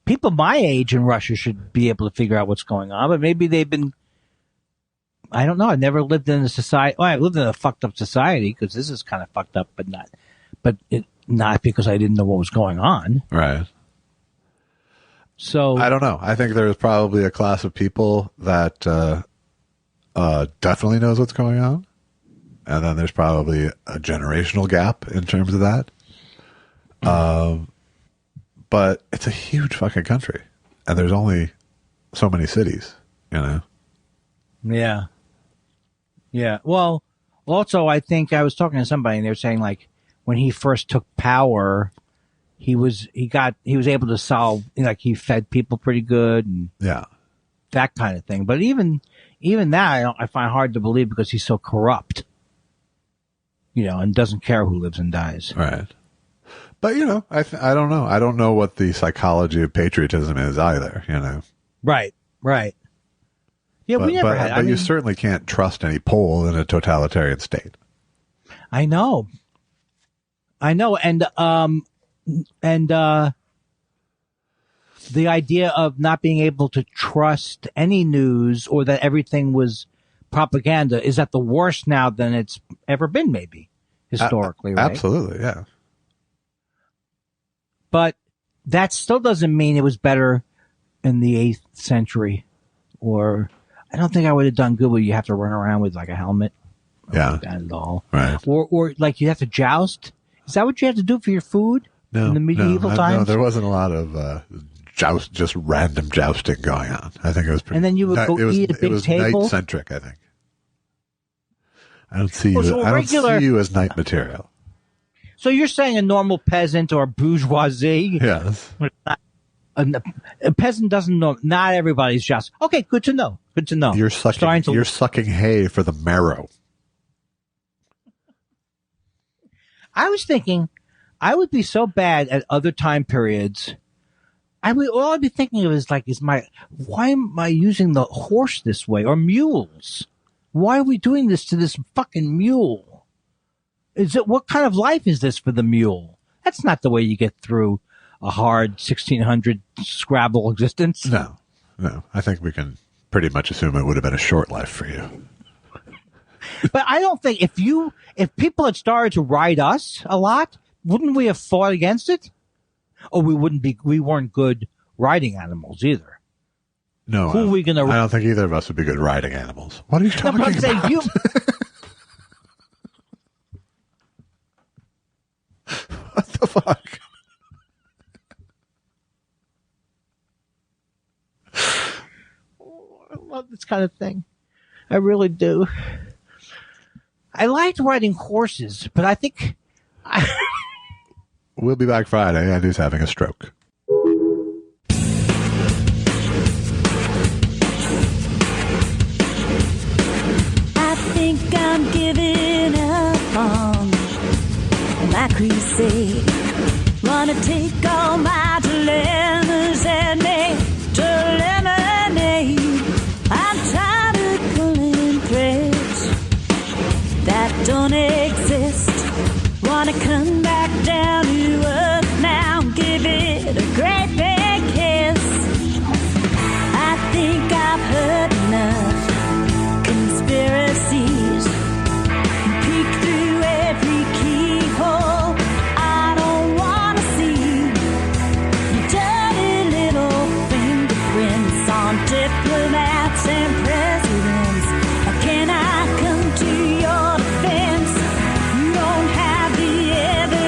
People my age in Russia should be able to figure out what's going on, but maybe they've been. I don't know. I never lived in a society. Well, I lived in a fucked up society because this is kind of fucked up, but not because I didn't know what was going on. Right. So I don't know. I think there's probably a class of people that definitely knows what's going on, and then there's probably a generational gap in terms of that. But it's a huge fucking country, and there's only so many cities, Yeah. Yeah. Well, also, I think I was talking to somebody and they were saying, like, when he first took power, he was able to solve, like, he fed people pretty good and Yeah. that kind of thing. But even that, I find hard to believe because he's so corrupt, and doesn't care who lives and dies. Right. But, I don't know. I don't know what the psychology of patriotism is either, Right. Right. Yeah, we never had. But you certainly can't trust any poll in a totalitarian state. I know. And the idea of not being able to trust any news or that everything was propaganda is at the worst now than it's ever been, maybe historically, right? Absolutely, yeah. But that still doesn't mean it was better in the 8th century. Or I don't think I would have done good where you have to run around with like a helmet. Yeah. Like that at all. Right. Or like you have to joust. Is that what you have to do for your food? No. In the medieval times? No, there wasn't a lot of just random jousting going on. I think it was pretty. And then you would go eat at a big table? Knight-centric, I think. I don't see you as knight material. So you're saying a normal peasant or bourgeoisie? Yes. A peasant doesn't know. Not everybody's just. Okay, good to know. Good to know. You're sucking hay for the marrow. I was thinking I would be so bad at other time periods. All I'd be thinking of is like, why am I using the horse this way or mules? Why are we doing this to this fucking mule? What kind of life is this for the mule? That's not the way you get through a hard 1600 Scrabble existence. No. I think we can pretty much assume it would have been a short life for you. But I don't think if people had started to ride us a lot, wouldn't we have fought against it? Or we weren't good riding animals either. No. Who are we gonna? I don't think either of us would be good riding animals. What are you talking about? Saying What the fuck? I love this kind of thing. I really do. I liked riding horses, but I think We'll be back Friday. Andy's having a stroke. I think I'm giving up on my crusade. Wanna take all my dilemmas and make to lemonade. I'm tired of pulling threads that don't exist. Wanna come back down to earth now, give it a great big kiss. I think I've heard enough conspiracies, peek through every keyhole. I don't wanna see dirty little fingerprints on diplomats and presidents. Or can I come to your defense? You don't have the evidence.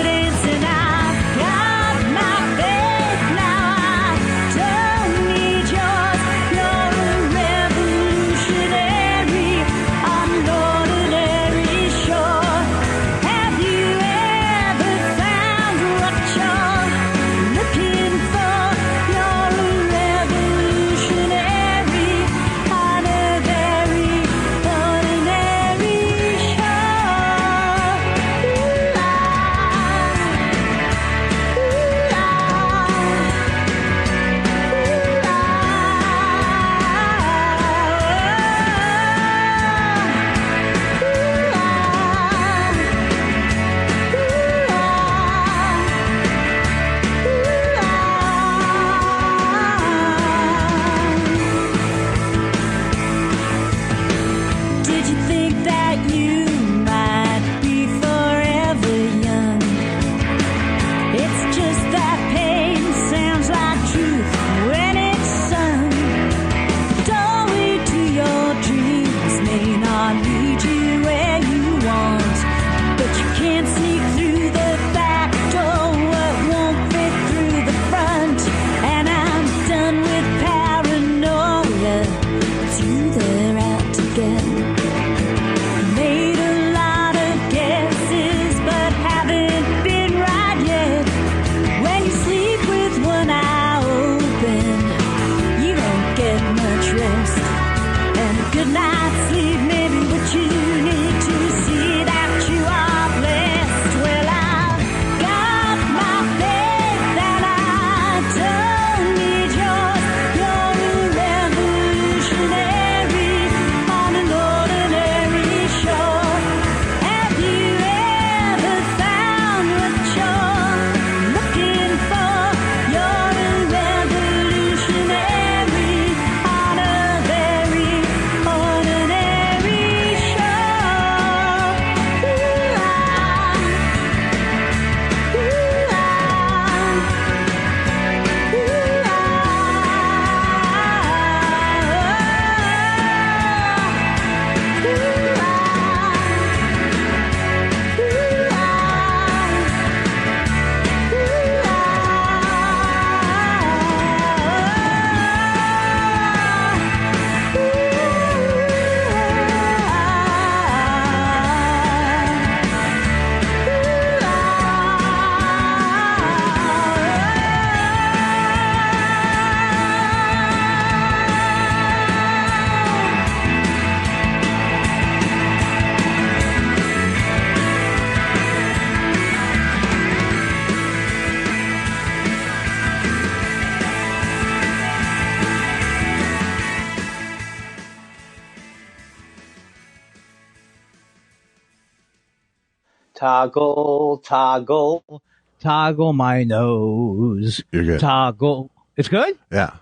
Toggle, toggle, toggle my nose. You're good. Toggle. It's good? Yeah.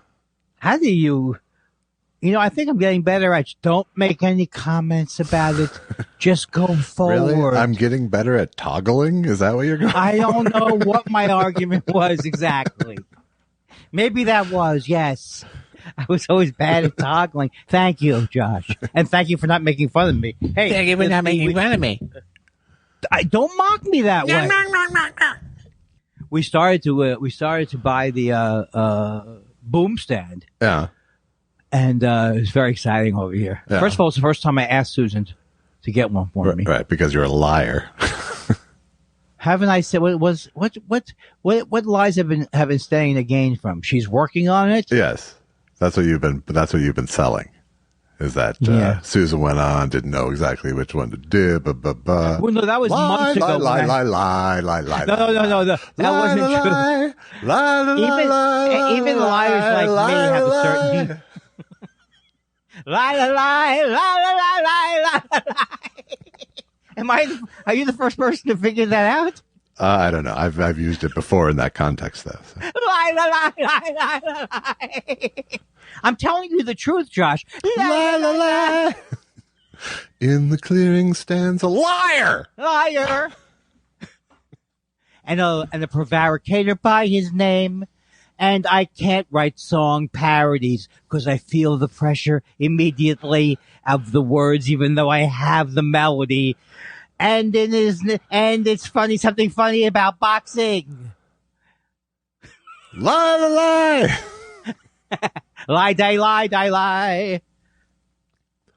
How do you... I think I'm getting better at don't make any comments about it. Just go forward. Really? I'm getting better at toggling? Is that what you're going? I don't know what my argument was exactly. Maybe that was, yes. I was always bad at toggling. Thank you, Josh. And thank you for not making fun of me. Hey, Thank you for not making fun of me. Don't mock me that way. We started to buy the boom stand. Yeah. And it's very exciting over here. Yeah. First of all, it's the first time I asked Susan to get one for me. Right, because you're a liar. Haven't I said what lies have been staying to gain from? She's working on it. Yes, that's what you've been selling. Is that Susan went on, didn't know exactly which one to do, Well, no, that was months ago. Lie. No, that wasn't true. Even liars like me have a certain. Lie. Are you the first person to figure that out? I don't know. I've used it before in that context, though. So. Lie. I'm telling you the truth, Josh. Lie. In the clearing stands a liar. And a prevaricator by his name. And I can't write song parodies because I feel the pressure immediately of the words, even though I have the melody. And it's funny, something funny about boxing. Lie. Lie, die.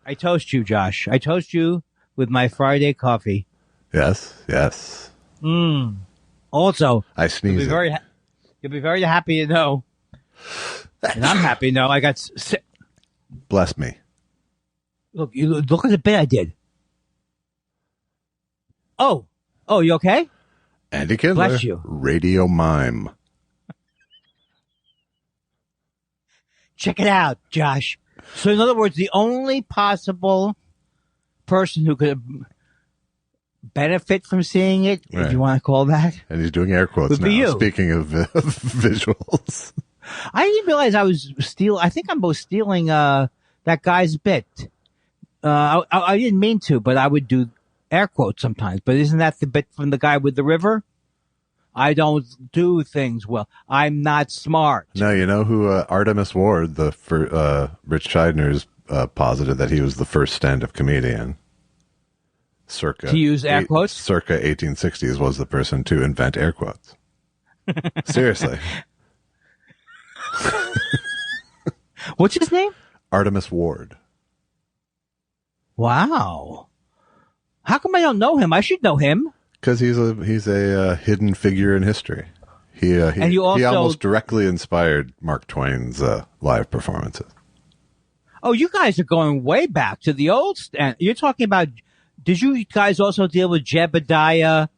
I toast you, Josh. I toast you with my Friday coffee. Yes. Also, I sneeze. You'll be very happy to know, and I'm happy to know I got sick. Bless me. Look at the bit I did. Oh, you okay? Andy Kindler. Bless you. Radio mime. Check it out, Josh. So in other words, the only possible person who could benefit from seeing it, right, if you want to call that. And he's doing air quotes now. You. Speaking of visuals. I didn't realize I was I think I'm both stealing that guy's bit. I didn't mean to, but I would do air quotes sometimes. But isn't that the bit from the guy with the river? I don't do things well. I'm not smart. No, you know who Artemis Ward, Rich Scheidner's posited that he was the first stand-up comedian. To use air quotes? Circa 1860s was the person to invent air quotes. Seriously. What's his name? Artemis Ward. Wow. How come I don't know him? I should know him. Because he's a hidden figure in history. He almost directly inspired Mark Twain's live performances. Oh, you guys are going way back to the old stand. You're talking about... Did you guys also deal with Jebediah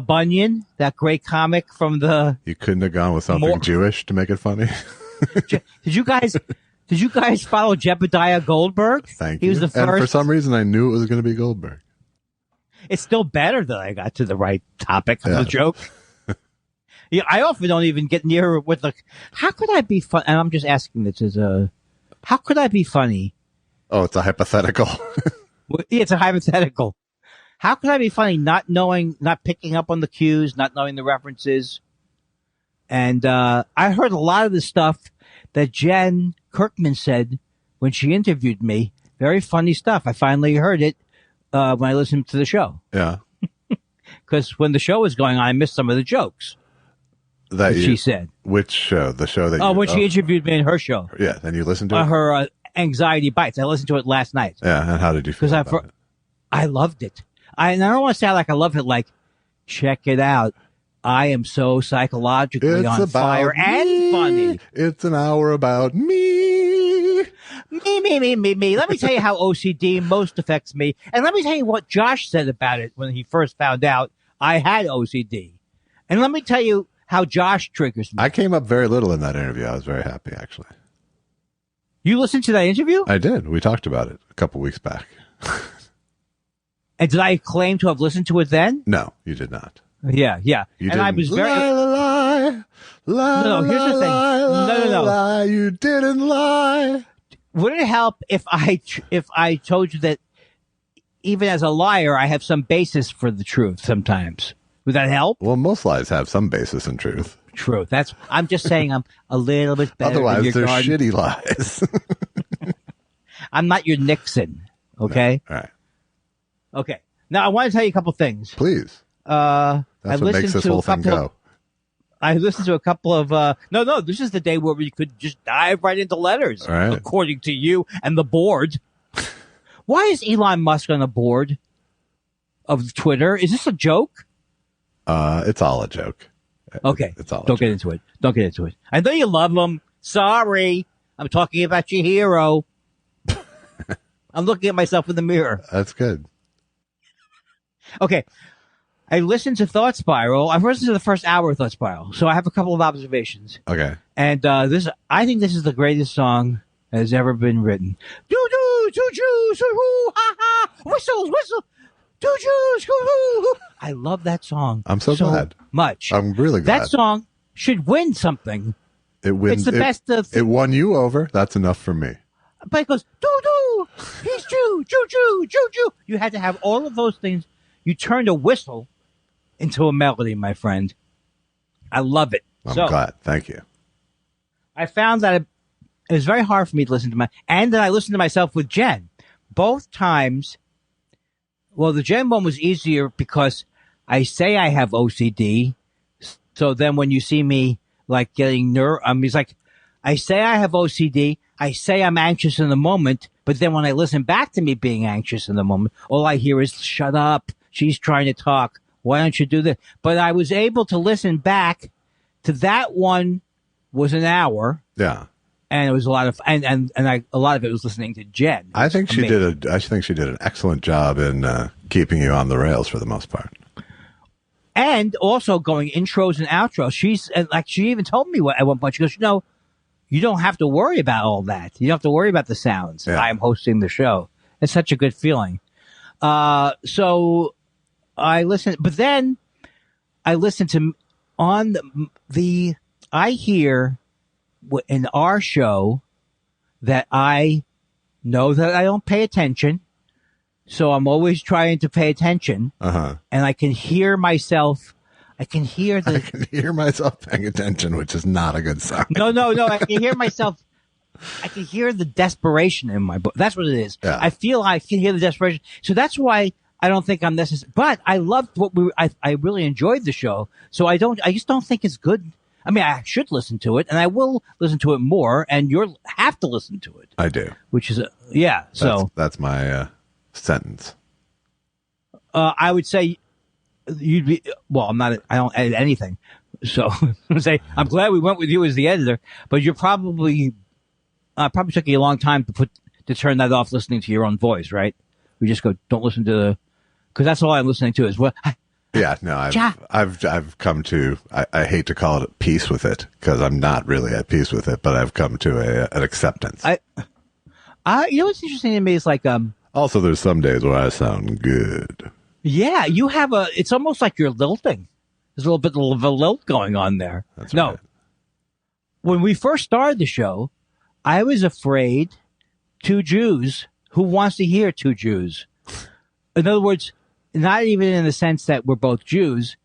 Bunyan, that great comic from the... You couldn't have gone with something Jewish to make it funny? Did you guys follow Jebediah Goldberg? Thank you. He was the first. And for some reason, I knew it was going to be Goldberg. It's still better that I got to the right topic of the joke. Yeah, I often don't even get near it with how could I be fun? And I'm just asking this as how could I be funny? Oh, it's a hypothetical. Yeah, it's a hypothetical. How could I be funny not picking up on the cues, not knowing the references? And I heard a lot of the stuff that Jen Kirkman said when she interviewed me. Very funny stuff. I finally heard it when I listened to the show. Yeah. Because when the show was going on, I missed some of the jokes that she said. Which show? The show that when she interviewed me in her show. Yeah, and you listened to it? Her Anxiety Bites. I listened to it last night. Yeah, and how did you feel about it? I loved it. And I don't want to sound like I love it, like, check it out. I am so psychologically on fire and funny. It's an hour about me. Me. Let me tell you how OCD most affects me. And let me tell you what Josh said about it when he first found out I had OCD. And let me tell you how Josh triggers me. I came up very little in that interview. I was very happy, actually. You listened to that interview? I did. We talked about it a couple weeks back. And did I claim to have listened to it then? No, you did not. Yeah. You And didn't I was very. lie. No, here's the thing. No. Lie, you didn't lie. Would it help if I told you that even as a liar, I have some basis for the truth sometimes? Would that help? Well, most lies have some basis in truth. Truth. I'm just saying I'm a little bit better. Otherwise, than your they're garden. shitty lies. I'm not your Nixon. Okay. All right. Okay. Now I want to tell you a couple things. Please. I That's what makes this whole thing go. I listened to a couple of no, this is the day where we could just dive right into letters, Right. according to you and the board. Why is Elon Musk on the board of Twitter? Is this a joke? It's all a joke. Okay. It's all a Don't joke. get into it. Don't get into it. I know you love him. Sorry. I'm talking about your hero. I'm looking at myself in the mirror. That's good. Okay. I listened to Thought Spiral. I've listened to the first hour of Thought Spiral, so I have a couple of observations. Okay. And I think this is the greatest song that has ever been written. Doo-doo, doo-doo, doo-hoo, ha-ha, whistles, whistle, doo-doo, doo-hoo. I love that song. I'm so glad. Much. I'm really glad. That song should win something. It wins. It's the best of... It won you over. That's enough for me. But it goes, doo-doo, he's Jew, Jew. You had to have all of those things. You turned a whistle into a melody, my friend. I love it. I'm glad. Thank you. I found that it was very hard for me to listen to and then I listened to myself with Jen. Both times, well, the Jen one was easier because I say I have OCD. So then when you see me like getting it's like, I say I have OCD. I say I'm anxious in the moment, but then when I listen back to me being anxious in the moment, all I hear is, shut up. She's trying to talk. Why don't you do this? But I was able to listen back to that one was an hour. Yeah. And it was a lot of, a lot of it was listening to Jen. I think she did an excellent job in keeping you on the rails for the most part. And also going intros and outros. She even told me at one point, she goes, you don't have to worry about all that. You don't have to worry about the sounds. Yeah. I'm hosting the show. It's such a good feeling. So I listened, but then I listened to I hear in our show that I know that I don't pay attention. So I'm always trying to pay attention. Uh-huh. And I can hear myself. I can hear myself paying attention, which is not a good sign. No. I can hear myself. I can hear the desperation in my book. That's what it is. Yeah. I feel I can hear the desperation. So that's why I don't think I'm necessary. But I loved I really enjoyed the show. So I just don't think it's good. I mean, I should listen to it and I will listen to it more and you'll have to listen to it. I do. Which is, yeah. So that's my sentence. I would say you'd be, well, I don't edit anything. So I'm glad we went with you as the editor, but you're probably took you a long time to turn that off listening to your own voice, right? We just go, don't listen to because that's all I'm listening to is what. Yeah, no, I've come to, I hate to call it at peace with it because I'm not really at peace with it, but I've come to an acceptance. You know what's interesting to me is like, also there's some days where I sound good. Yeah, you have it's almost like you're lilting. There's a little bit of a lilt going on there. That's right. When we first started the show, I was afraid two Jews who wants to hear two Jews. In other words, not even in the sense that we're both Jews,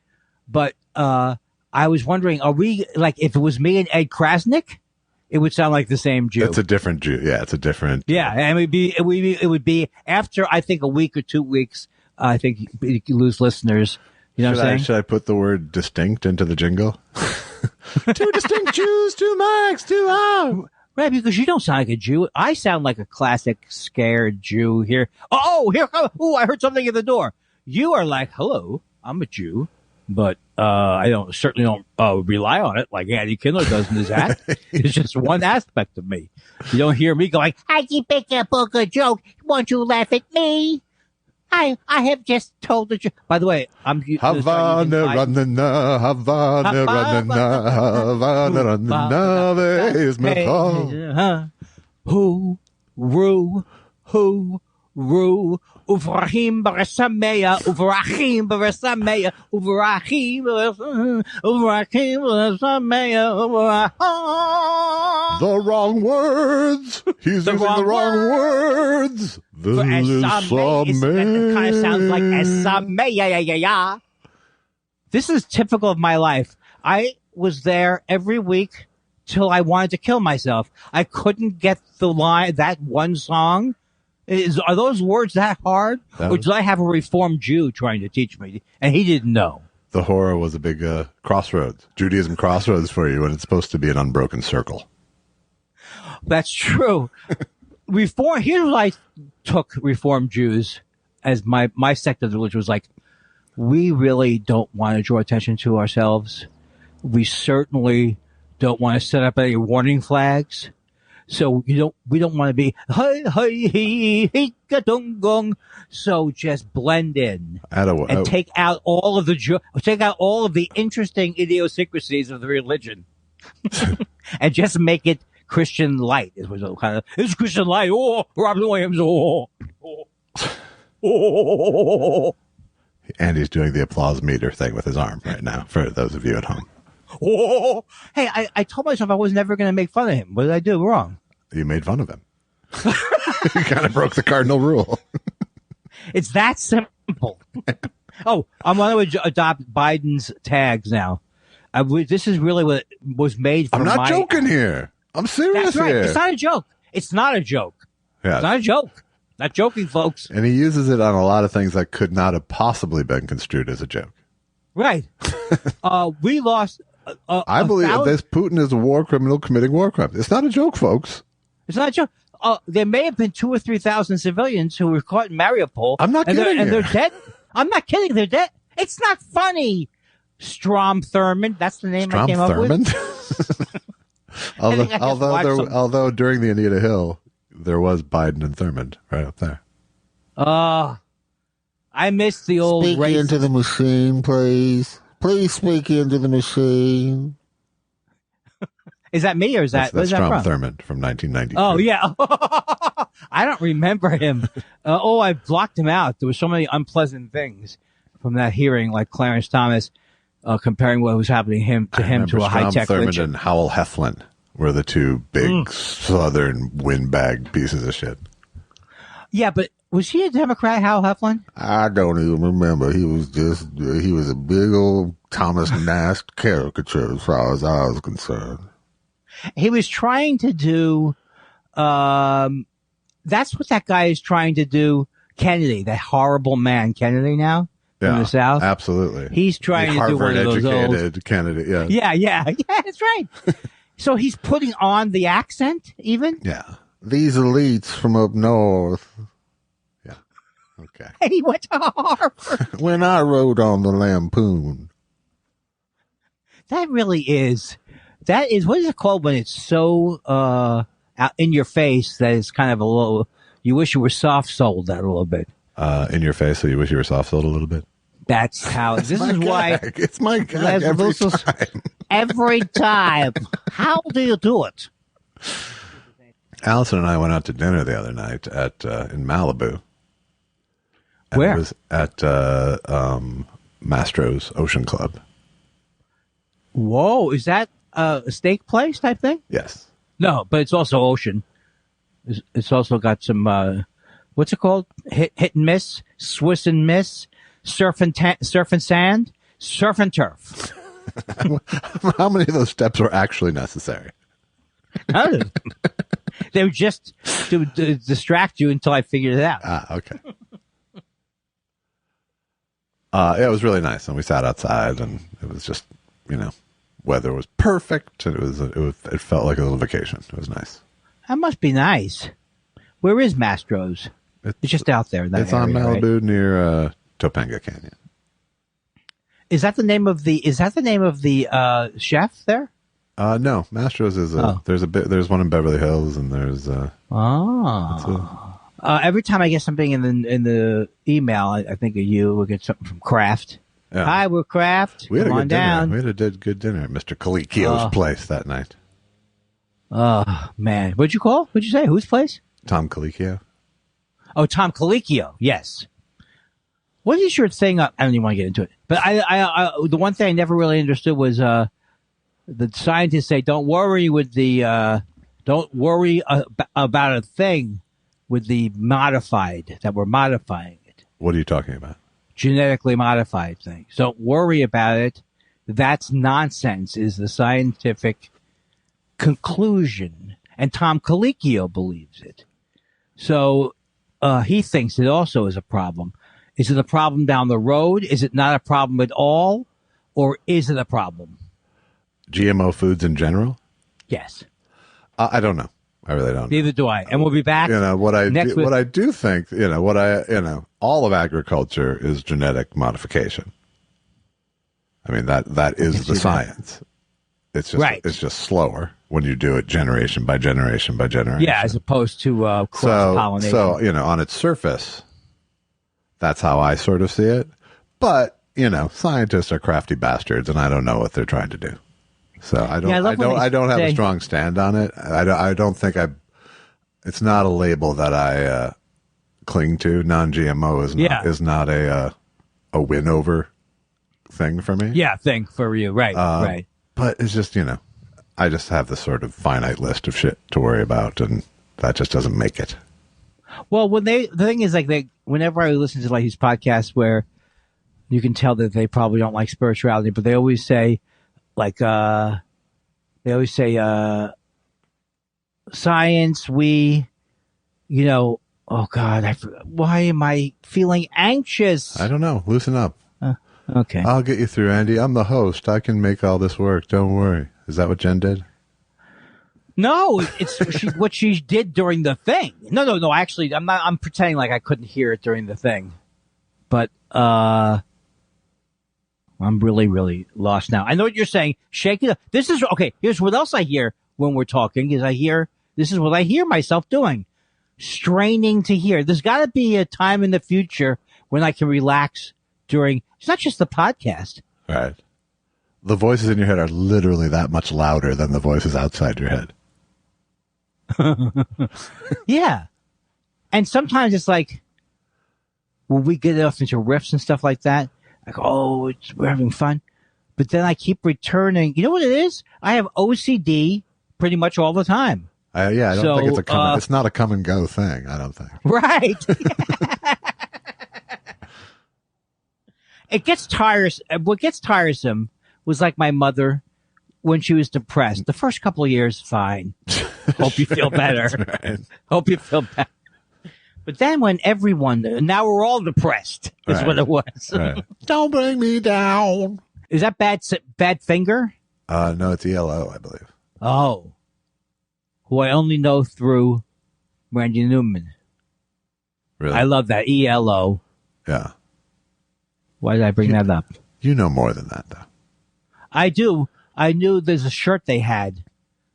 but I was wondering, are we, like, if it was me and Ed Krasnick, it would sound like the same Jew. It's a different Jew. Yeah, it's a different. Yeah, and it would be after, I think, a week or 2 weeks, I think you lose listeners. You know what I'm saying? Should I put the word distinct into the jingle? Two distinct Jews, two mics, two out. Right, because you don't sound like a Jew. I sound like a classic scared Jew here. Oh, here comes. Oh, I heard something at the door. You are like, hello, I'm a Jew, but I certainly don't rely on it like Andy Kindler does in his act. It's just one aspect of me. You don't hear me going, I can pick up a good joke. Won't you laugh at me? I have just told the joke. By the way, I'm Havana running now, Havana running now, Havana running now, there is my call. Who, Ru, Uvrahim Barasameya, Uvrahim Barasameya, Uvrahim Barasameya, The wrong words. He's using the wrong words. For Esameh, that kind of sounds like Esameh. This is typical of my life. I was there every week till I wanted to kill myself. I couldn't get the line, that one song. Are those words that hard? Or did I have a Reformed Jew trying to teach me? And he didn't know. The horror was a big crossroads. Judaism crossroads for you when it's supposed to be an unbroken circle. That's true. Here's what I took Reformed Jews as my sect of the religion was like, we really don't want to draw attention to ourselves. We certainly don't want to set up any warning flags. So we don't want to be so just blend in and take out all of the interesting idiosyncrasies of the religion and just make it Christian light. It was kind of it's Christian light. Oh, Robin Williams. Oh. Andy's doing the applause meter thing with his arm right now for those of you at home. Oh, hey, I told myself I was never going to make fun of him. What did I do wrong? You made fun of him. You kind of broke the cardinal rule. It's that simple. Oh, I'm going to adopt Biden's tags now. This is really what was made for I'm not joking here. I'm serious That's right. here. It's not a joke. It's not a joke. Yeah. It's not a joke. Not joking, folks. And he uses it on a lot of things that could not have possibly been construed as a joke. Right. We lost. I believe this Putin is a war criminal committing war crimes. It's not a joke, folks. It's not a joke. There may have been 2,000 or 3,000 civilians who were caught in Mariupol. I'm not kidding. And they're dead. I'm not kidding. They're dead. It's not funny. Strom Thurmond. That's the name I came up with. although during the Anita Hill, there was Biden and Thurmond right up there. I miss the old Speak race. into the machine, please. Please speak into the machine. Is that me or is that? That's that Strom from? Thurmond from 1993. Oh yeah. I don't remember him. I blocked him out. There were so many unpleasant things from that hearing, like Clarence Thomas comparing what was happening to him to a high-tech Thurmond lynching. and Howell Heflin were the two big Southern windbag pieces of shit. Yeah, but was he a Democrat, Hal Heflin? I don't even remember. He was a big old Thomas Nast caricature as far as I was concerned. He was trying to do, that's what that guy is trying to do, Kennedy, that horrible man, Kennedy now, in the South. Absolutely. He's trying to do one of those Harvard-educated Kennedy, yeah. Yeah, that's right. So he's putting on the accent, even? Yeah. These elites from up north. Yeah. Okay. And he went to Harvard. When I rode on the Lampoon. That really is. That is, what is it called when it's so out in your face that it's kind of a little, you wish you were soft-souled that a little bit. In your face, so you wish you were soft-souled a little bit? That's how, this is why. It's my gag every time. Every time. How do you do it? Allison and I went out to dinner the other night in Malibu. And Where? It was at Mastro's Ocean Club. Whoa, is that a steak place type thing? Yes. No, but it's also ocean. It's also got some, what's it called? Hit and miss, Swiss and miss, surf and sand, surf and turf. How many of those steps were actually necessary? None of them. They were just to distract you until I figured it out. Okay. It was really nice, and we sat outside, and it was just, weather was perfect, and it felt like a little vacation. It was nice. That must be nice. Where is Mastro's? It's just out there. It's on Malibu, right? Near Topanga Canyon. Is that the name of the chef there? No, Mastro's is there's one in Beverly Hills, and there's every time I get something in the email, I think of you. We'll get something from Kraft. Yeah. Hi, we're Kraft. We had Come a on good dinner. down. We had a good dinner at Mr. Colicchio's place that night. Oh man, what'd you call? What'd you say? Whose place? Tom Colicchio. Oh, Tom Colicchio. Yes. What is your thing? I don't even want to get into it. But the one thing I never really understood was the scientists say, don't worry about a thing with the modified, that we're modifying it. What are you talking about? Genetically modified things. Don't worry about it. That's nonsense, is the scientific conclusion. And Tom Colicchio believes it. So he thinks it also is a problem. Is it a problem down the road? Is it not a problem at all? Or is it a problem? GMO foods in general? Yes. I don't know. I really don't. Neither do I. And we'll be back. What I do think, all of agriculture is genetic modification. I mean, that is the science. It's just right. It's just slower when you do it generation by generation by generation. Yeah, as opposed to cross-pollination. So, on its surface, that's how I sort of see it. But, scientists are crafty bastards, and I don't know what they're trying to do. So I don't have a strong stand on it. I don't think it's not a label that I cling to. Non-GMO is not a win over thing for me. Yeah, thing for you. Right, right. But it's just, I just have this sort of finite list of shit to worry about, and that just doesn't make it. Well, the thing is, whenever I listen to these podcasts where you can tell that they probably don't like spirituality, but they always say, science, oh God, why am I feeling anxious? I don't know. Loosen up. Okay. I'll get you through, Andy. I'm the host. I can make all this work. Don't worry. Is that what Jen did? No, it's what she did during the thing. No. Actually, I'm pretending like I couldn't hear it during the thing. But, I'm really, really lost now. I know what you're saying. Shake it up. This is, okay, here's what else I hear when we're talking this is what I hear myself doing. Straining to hear. There's got to be a time in the future when I can relax during, it's not just the podcast. Right. The voices in your head are literally that much louder than the voices outside your head. Yeah. And sometimes it's like, when we get off into riffs and stuff like that, like, oh, we're having fun. But then I keep returning. You know what it is? I have OCD pretty much all the time. I don't think it's not a come and go thing. I don't think. Right. It gets tiresome. What gets tiresome was like my mother when she was depressed. The first couple of years, fine. Hope you feel better. Right. Hope you feel better. But then when now we're all depressed, is what it was. Right. Don't bring me down. Is that bad finger? No, it's ELO, I believe. Oh. Who I only know through Randy Newman. Really? I love that. ELO. Yeah. Why did I bring that up? You know more than that, though. I do. I knew there's a shirt they had.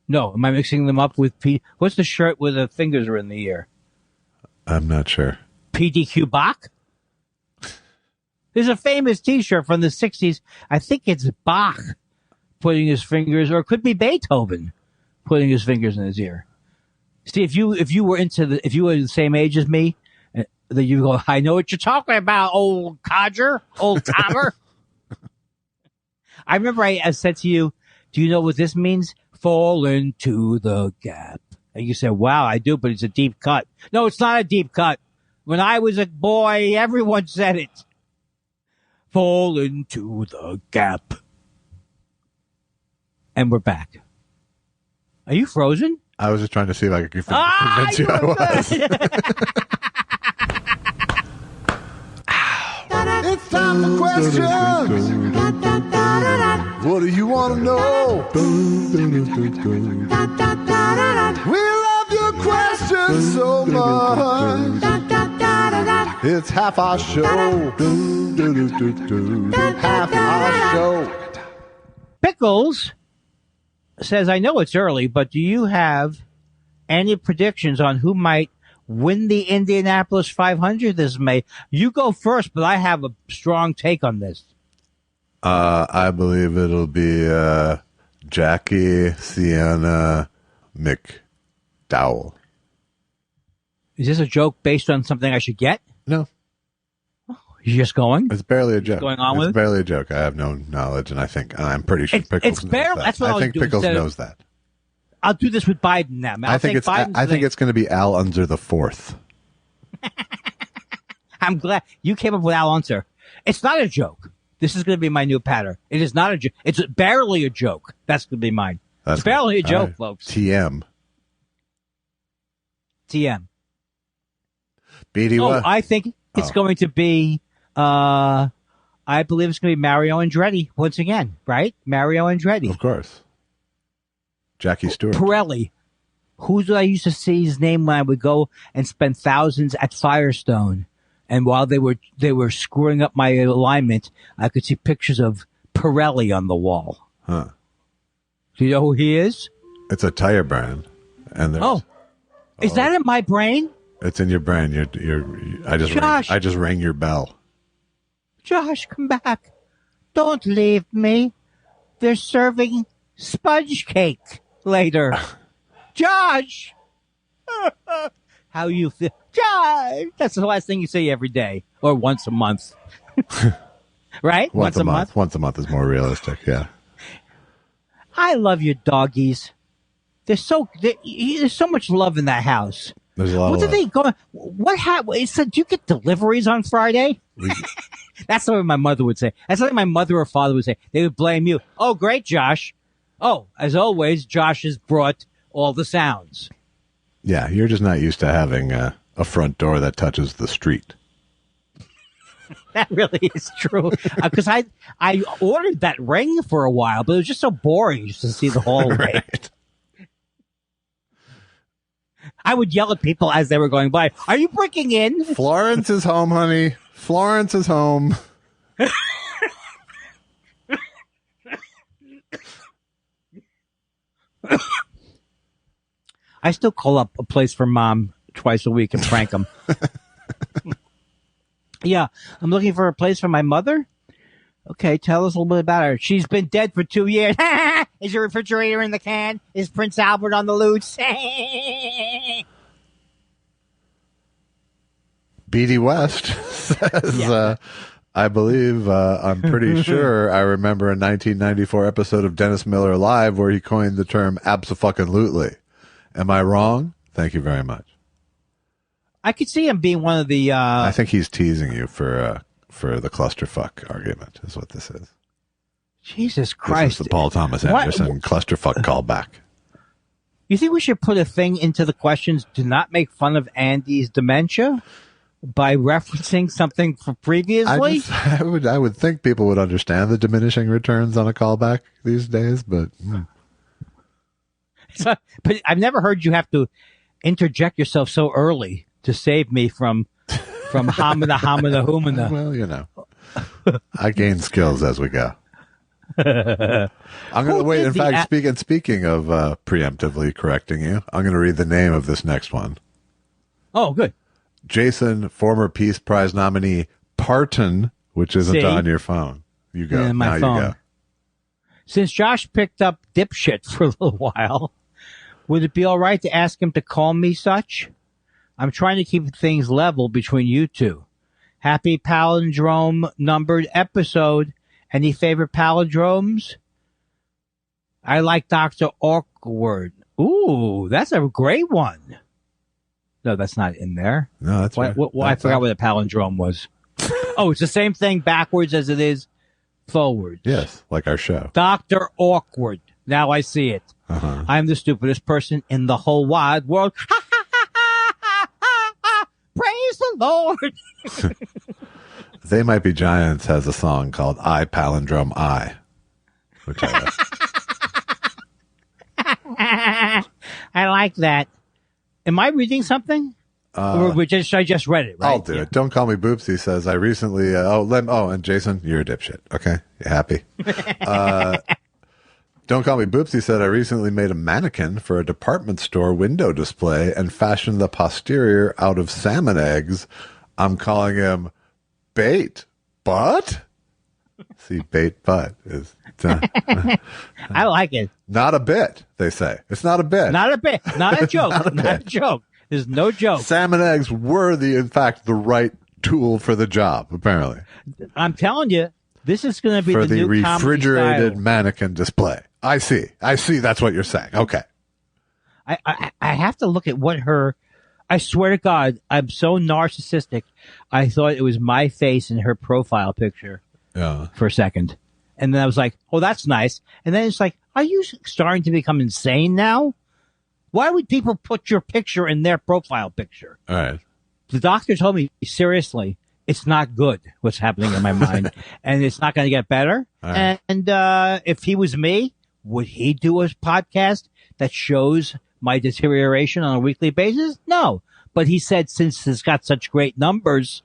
No, am I mixing them up with what's the shirt where the fingers are in the ear? I'm not sure. PDQ Bach? There's a famous T-shirt from the 60s. I think it's Bach putting his fingers, or it could be Beethoven putting his fingers in his ear. See, if you were the same age as me, then you go, I know what you're talking about, old codger, old timer. I remember I said to you, do you know what this means? Fall into the gap. And you said, wow, I do, but it's a deep cut. No, it's not a deep cut. When I was a boy, everyone said it. Fall into the gap. And we're back. Are you frozen? I was just trying to see if I could convince you I was. It's time for questions. What do you want to know? We love your questions so much. It's half our show. Half our show. Pickles says, I know it's early, but do you have any predictions on who might win the Indianapolis 500 this May? You go first, but I have a strong take on this. I believe it'll be Jackie Sienna McDowell. Is this a joke based on something I should get? No, You're just going? it's barely a joke. going on with it's it? barely a joke. I have no knowledge, and I'm pretty sure Pickles it's knows barely- that. that's what I I'll think do Pickles instead of- knows that. I'll do this with Biden now. I think it's going to be Al Unser the Fourth. I'm glad you came up with Al Unser. It's not a joke. This is going to be my new pattern. It is not a joke. It's barely a joke. That's going to be mine. It's barely a joke, folks. TM. TM. BD Oh, I think it's going to be, I believe it's going to be Mario Andretti once again, right? Mario Andretti. Of course. Jackie Stewart. Pirelli. Who did I used to see his name when I would go and spend thousands at Firestone? And while they were screwing up my alignment, I could see pictures of Pirelli on the wall. Huh. Do you know who he is? It's a tire brand. And there's, Is that in my brain? it's in your brain. I just rang your bell. Josh, come back. Don't leave me. They're serving sponge cake later. Josh! How you feel? Josh! That's the last thing you say every day. Or once a month. Right? Once a month. Once a month is more realistic, yeah. I love your doggies. There's so much love in that house. There's a lot What of did love. they go? What happened? It said, do you get deliveries on Friday? That's what my mother would say. That's what my mother or father would say. They would blame you. Oh, great, Josh. Oh, as always, Josh has brought all the sounds. Yeah, you're just not used to having a front door that touches the street. That really is true. Because I ordered that ring for a while, but it was just so boring just to see the hallway. Right. I would yell at people as they were going by. Are you breaking in? Florence is home, honey. Florence is home. I still call up a place for Mom twice a week and prank them. Yeah, I'm looking for a place for my mother. Okay, tell us a little bit about her. She's been dead for 2 years. Is your refrigerator in the can? Is Prince Albert on the loose? BD West says, I believe, I'm pretty sure I remember a 1994 episode of Dennis Miller Live where he coined the term abso-fucking-lutely. Am I wrong? Thank you very much. I could see him being one of the... I think he's teasing you for the clusterfuck argument is what this is. Jesus This Christ. is the Paul Thomas Anderson clusterfuck callback. You think we should put a thing into the questions to not make fun of Andy's dementia by referencing something from previously? I would think people would understand the diminishing returns on a callback these days, but... So, but I've never heard you have to interject yourself so early to save me from homina, humina. Well, you know, I gain skills as we go. I'm going to wait. In fact, speaking of preemptively correcting you, I'm going to read the name of this next one. Oh, good. Jason, former Peace Prize nominee, Parton, which isn't See? on your phone. You go. Yeah, my now phone. you go. Since Josh picked up dipshit for a little while, would it be all right to ask him to call me such? I'm trying to keep things level between you two. Happy palindrome numbered episode. Any favorite palindromes? I like Dr. Awkward. Ooh, that's a great one. No, that's not in there. No, that's right. I forgot what a palindrome was. Oh, it's the same thing backwards as it is forwards. Yes, like our show. Dr. Awkward. Now I see it. Uh-huh. I'm the stupidest person in the whole wide world. Praise the Lord. They Might Be Giants has a song called I Palindrome I, which I like. I like that. Am I reading something? Or I just read it, right? I'll do it. Don't Call Me Boopsy says, I recently, and Jason, you're a dipshit. Okay. You happy? Don't Call Me Boopsy said, I recently made a mannequin for a department store window display and fashioned the posterior out of salmon eggs. I'm calling him Bait Butt. See, Bait Butt is I like it. not a bit, they say. It's not a bit. Not a bit. Not a joke. Not a joke. There's no joke. Salmon eggs were in fact, the right tool for the job, apparently. I'm telling you, this is going to be For the the new comedy refrigerated style. mannequin display. I see. That's what you're saying. Okay. I have to look at what her. I swear to God, I'm so narcissistic. I thought it was my face in her profile picture Yeah. for a second, and then I was like, "Oh, that's nice." And then it's like, "Are you starting to become insane now? Why would people put your picture in their profile picture?" All right. The doctor told me, seriously, it's not good what's happening in my mind, and it's not going to get better. Right. And if he was me, would he do a podcast that shows my deterioration on a weekly basis? No. But he said, since it's got such great numbers,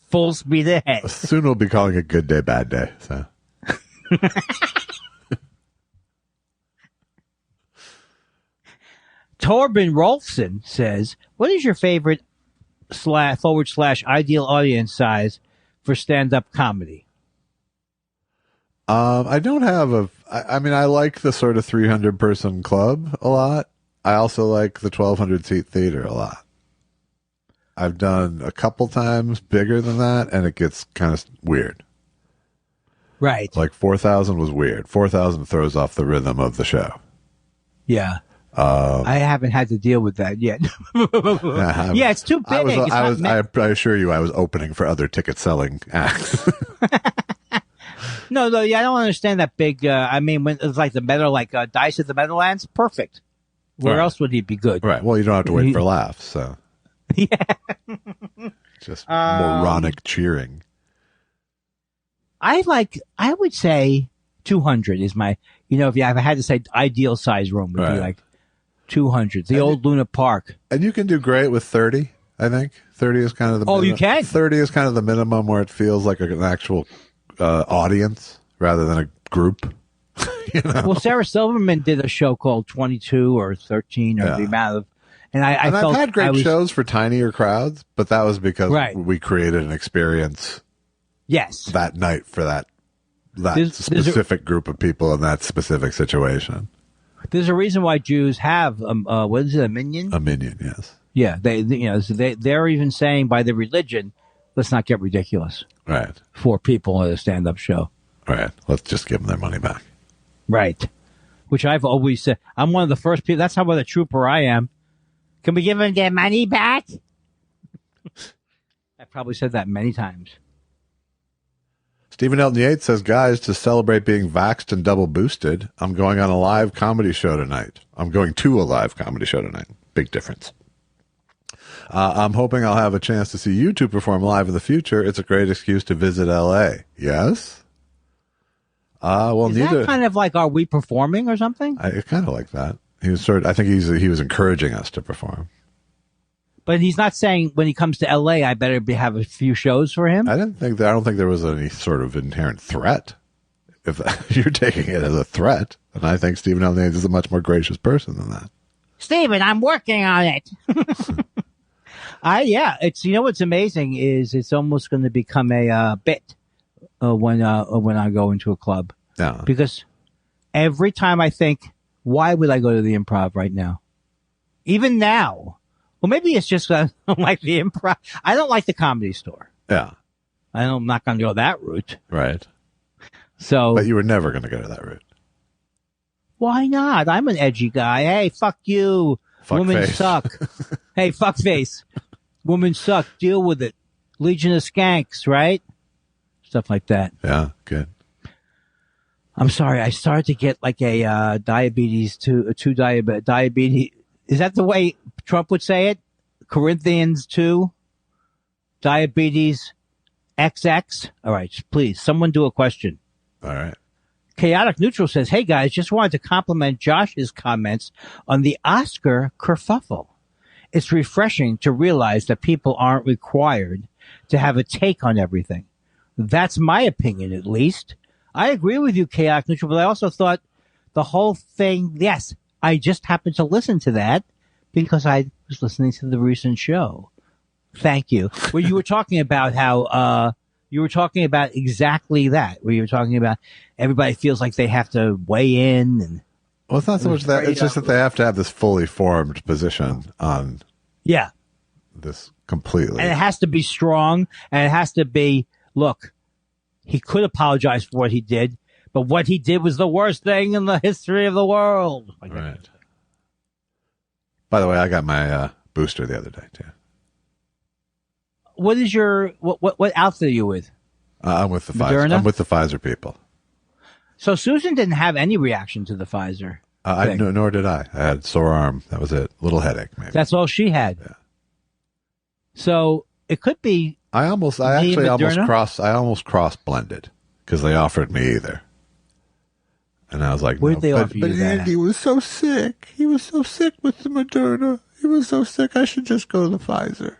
full speed ahead. Soon we'll be calling it good day, bad day. So. Torben Rolfson says, what is your favorite / ideal audience size for stand-up comedy? I don't have I mean, I like the sort of 300 person club a lot. I also like the 1,200 seat theater a lot. I've done a couple times bigger than that, and it gets kind of weird. Right. Like 4,000 was weird. 4,000 throws off the rhythm of the show. Yeah. I haven't had to deal with that yet. Yeah, it's too big. I assure you, I was opening for other ticket selling acts. No, yeah, I don't understand that big. I mean, when it's like the Meadow, Dice at the Meadowlands, perfect. Where Right. else would he be good? Right. Well, you don't have to wait for laughs, so. Yeah. Just moronic cheering. I would say 200 is my, if you ever had to say ideal size room would be Right. like 200. The old Luna Park. And you can do great with 30, I think. 30 is kind of the Oh, you can? 30 is kind of the minimum where it feels like an actual audience rather than a group. Well, Sarah Silverman did a show called 22 or 13 or Yeah. the amount of, and I And felt I've had great I was, shows for tinier crowds, but that was because Right. we created an experience Yes. that night for that There's specific group of people in that specific situation. There's a reason why Jews have, what is it, a minion? A minion, yes. Yeah. So they're even saying by the religion, let's not get ridiculous Right. for people at a stand-up show. Right. Let's just give them their money back. Right. Which I've always said. I'm one of the first people. That's how what a trooper I am. Can we give them their money back? I've probably said that many times. Stephen Elton Yates says, guys, to celebrate being vaxxed and double boosted, I'm going on a live comedy show tonight. I'm going to a live comedy show tonight. Big difference. I'm hoping I'll have a chance to see you two perform live in the future. It's a great excuse to visit L.A. Yes? Well, Is neither. that kind of like, are we performing or something? I kind of like that. He was I think he was encouraging us to perform. But he's not saying when he comes to L.A., I better have a few shows for him. I don't think there was any sort of inherent threat. If you're taking it as a threat, and I think Stephen Elton Yates is a much more gracious person than that. Stephen, I'm working on it. It's what's amazing is it's almost going to become a bit when I go into a club, Yeah. because every time I think, why would I go to the Improv right now? Even now, well, maybe it's just I don't like the Improv. I don't like the Comedy Store. Yeah. I'm not going to go that route. Right. So But you were never going to go to that route. why not? I'm an edgy guy. Hey, fuck you. Fuck Women face. suck. Hey, fuck face. Women suck. Deal with it. Legion of Skanks, right? Stuff like that. Yeah. Good. I'm sorry. I started to get like a diabetes diabetes. Is that the way Trump would say it? Corinthians 2, diabetes XX. All right, please, someone do a question. All right. Chaotic Neutral says, hey guys, just wanted to compliment Josh's comments on the Oscar kerfuffle. It's refreshing to realize that people aren't required to have a take on everything. That's my opinion, at least. I agree with you, Chaotic Neutral, but I also thought the whole thing, yes, I just happened to listen to that because I was listening to the recent show. Thank you. Where you were talking about how, you were talking about exactly that, where you were talking about everybody feels like they have to weigh in, and Well, it's not so It much was that. very, It's just that they have to have this fully formed position on Yeah. this completely. And it has to be strong, and it has to be, look, he could apologize for what he did, but what he did was the worst thing in the history of the world. Like that. Right. By the way, I got my booster the other day, too. What is your, what outfit are you with? I'm with the Moderna? Pfizer. I'm with the Pfizer people. So Susan didn't have any reaction to the Pfizer. thing. Nor did I. I had sore arm. That was it. Little headache, maybe. That's all she had. Yeah. So it could be. I almost cross blended because they offered me either, and I was like, Where'd no. they but, offer you But that? Andy was so sick. He was so sick with the Moderna. He was so sick. I should just go to the Pfizer.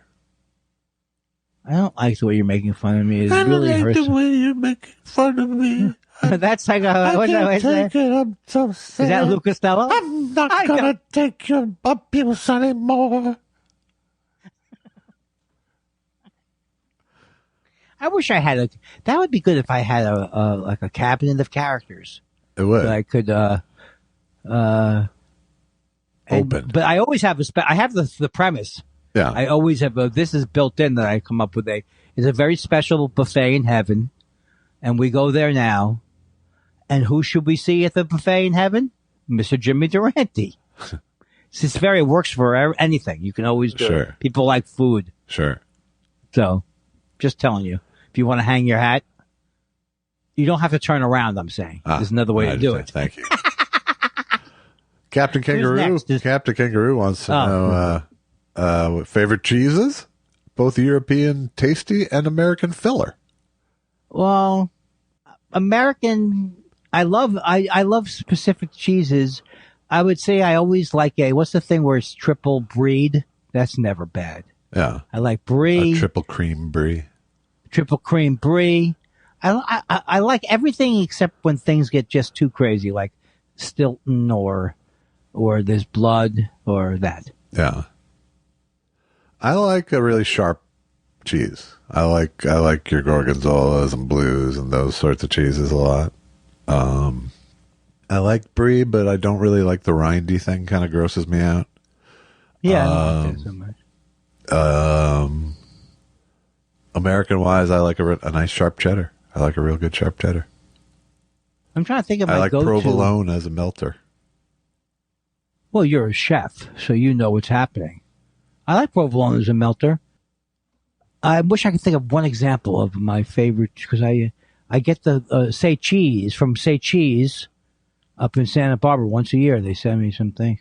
I don't like the way you're making fun of me. It I don't really like hurts. the way you're making fun of me. That's like I what's can't that? take it. I'm so sick. Is that Lou Costello? I'm not gonna take your abuse anymore. I wish I had that would be good if I had a like a cabinet of characters It would. that I could Open. But I always have I have the premise. Yeah. I always have this is built in that I come up with is a very special buffet in heaven, and we go there now. And who should we see at the buffet in heaven? Mr. Jimmy Durante. It works for anything. You can always do Sure. it. People like food. Sure. So, just telling you, if you want to hang your hat, you don't have to turn around, I'm saying. There's another way I to do it. understand. Thank you. Captain Kangaroo. next? Captain Kangaroo wants to know what favorite cheeses, both European tasty and American filler. Well, American, I love specific cheeses. I would say I always like what's the thing where it's triple breed? That's never bad. Yeah. I like brie. Triple cream brie. Triple cream brie. I like everything except when things get just too crazy, like Stilton or there's blood or that. Yeah. I like a really sharp cheese. I like your gorgonzolas and blues and those sorts of cheeses a lot. I like brie, but I don't really like the rindy thing. Kind of grosses me out. Yeah, I don't like that so much. American wise, I like a nice sharp cheddar. I like a real good sharp cheddar. I'm trying to think of my I like go-to. provolone as a melter. Well, you're a chef, so you know what's happening. I like provolone as a melter. I wish I could think of one example of my favorite, because I get the Say Cheese from Say Cheese up in Santa Barbara once a year. They send me some things.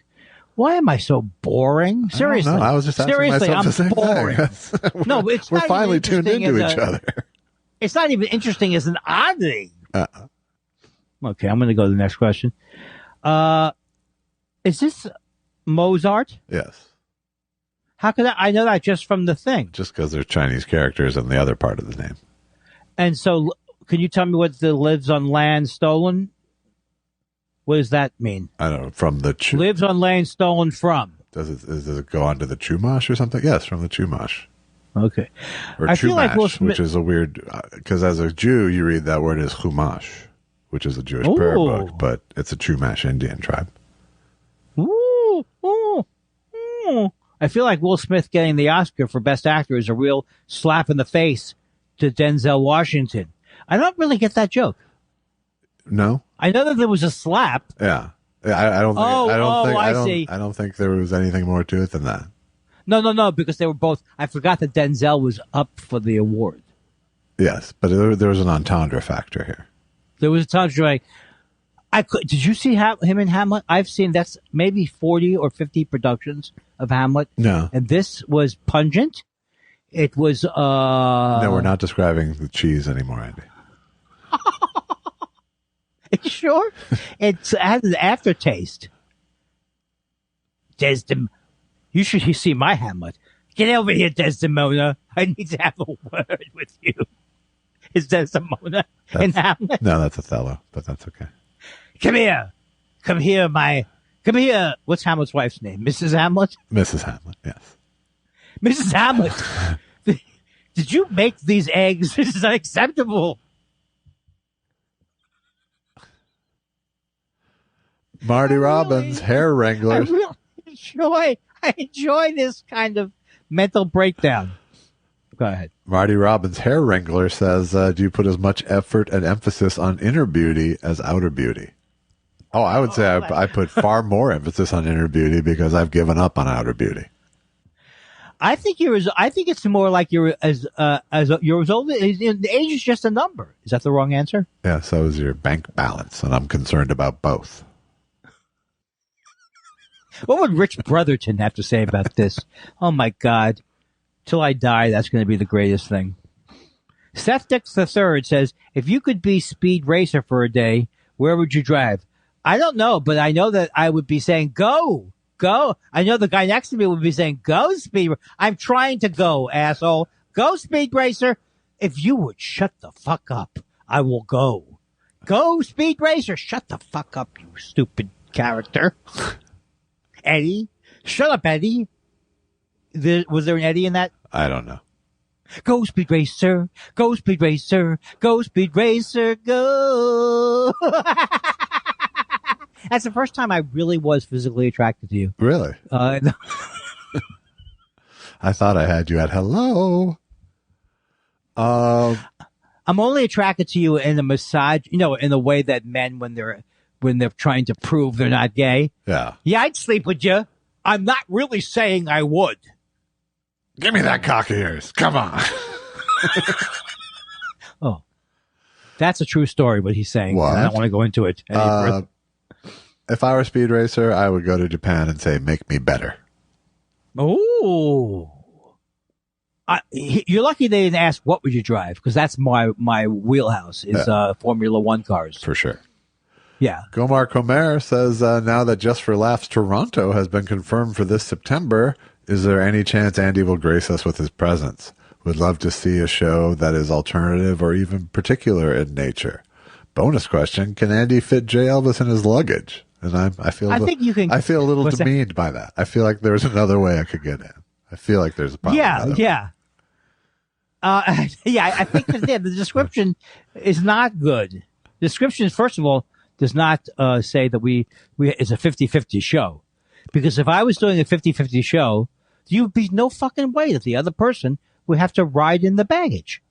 Why am I so boring? Seriously, I was just asking myself I'm the same boring. thing. No, but it's We're not finally even tuned interesting into as each other. It's not even interesting as an oddity. Okay, I'm going to go to the next question. Is this Mozart? Yes. How could I know that just from the thing? Just because there's Chinese characters in the other part of the name. And so, can you tell me what the lives on land stolen? What does that mean? I don't know. From the Lives on land stolen from. does it go on to the Chumash or something? Yes, from the Chumash. Okay. Or I Chumash, feel like Will Smith- which is a weird, because as a Jew, you read that word as Chumash, which is a Jewish prayer book, but it's a Chumash Indian tribe. Ooh, ooh, ooh. I feel like Will Smith getting the Oscar for Best Actor is a real slap in the face to Denzel Washington. I don't really get that joke. No? I know that there was a slap. Yeah. I don't think. I don't think there was anything more to it than that. No, because they were both. I forgot that Denzel was up for the award. Yes, but there was an entendre factor here. There was a time like, did you see him in Hamlet? I've seen that's maybe 40 or 50 productions of Hamlet. No. And this was pungent. It was, No, we're not describing the cheese anymore, Andy. Sure? It had an aftertaste. You should see my Hamlet. Get over here, Desdemona. I need to have a word with you. Is Desdemona in Hamlet? No, that's Othello, but that's okay. Come here. Come here. What's Hamlet's wife's name? Mrs. Hamlet? Mrs. Hamlet, yes. Mrs. Hamlet. Did you make these eggs? This is unacceptable. Marty Robbins, hair wrangler. I enjoy this kind of mental breakdown. Go ahead. Marty Robbins, hair wrangler, says, do you put as much effort and emphasis on inner beauty as outer beauty? Oh, I would say I put far more emphasis on inner beauty because I've given up on outer beauty. I think it's more like you're as old. The age is just a number. Is that the wrong answer? Yeah, so is your bank balance, and I'm concerned about both. What would Rich Brotherton have to say about this? Oh my God. Till I die, that's going to be the greatest thing. Seth Dix III says, if you could be Speed Racer for a day, where would you drive? I don't know, but I know that I would be saying, go. I know the guy next to me would be saying, go, Speed. I'm trying to go, asshole. Go, Speed Racer. If you would shut the fuck up, I will go. Go, Speed Racer. Shut the fuck up, you stupid character. Eddie. Shut up, Eddie. Was there an Eddie in that? I don't know. Go Speed Racer, go Speed Racer, go Speed Racer, go. That's the first time I really was physically attracted to you. Really? No. I thought I had you at hello. I'm only attracted to you in the massage, in the way that men, when they're trying to prove they're not gay. Yeah. Yeah, I'd sleep with you. I'm not really saying I would. Give me that cock of yours. Come on. Oh, that's a true story, what he's saying. What? I don't want to go into it. If I were a Speed Racer, I would go to Japan and say, make me better. Oh. You're lucky they didn't ask, what would you drive? Because that's my wheelhouse is Formula One cars. For sure. Yeah. Gomar Comer says, now that Just for Laughs Toronto has been confirmed for this September, is there any chance Andy will grace us with his presence? Would love to see a show that is alternative or even particular in nature. Bonus question, can Andy fit J. Elvis in his luggage? And I feel a little demeaned by that. I feel like there's another way I could get in. I feel like there's a problem. Yeah. I think that the description is not good. Description, first of all, does not say that it's a 50-50 show. Because if I was doing a 50-50 show, you'd be no fucking way that the other person would have to ride in the baggage.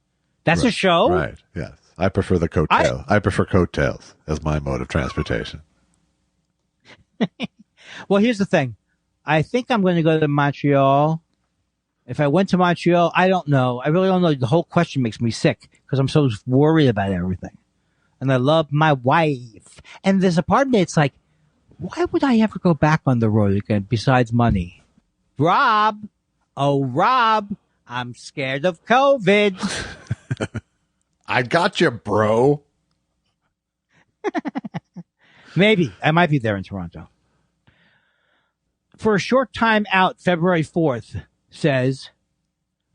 That's a show? Right, yes. I prefer the coattail. I prefer coattails as my mode of transportation. Well, here's the thing. I think I'm going to go to Montreal. If I went to Montreal, I don't know. I really don't know. The whole question makes me sick because I'm so worried about everything. And I love my wife. And there's a part of me, it's like, why would I ever go back on the road again besides money? Rob, I'm scared of COVID. I got you, bro. Maybe. I might be there in Toronto. For a short time out, February 4th says,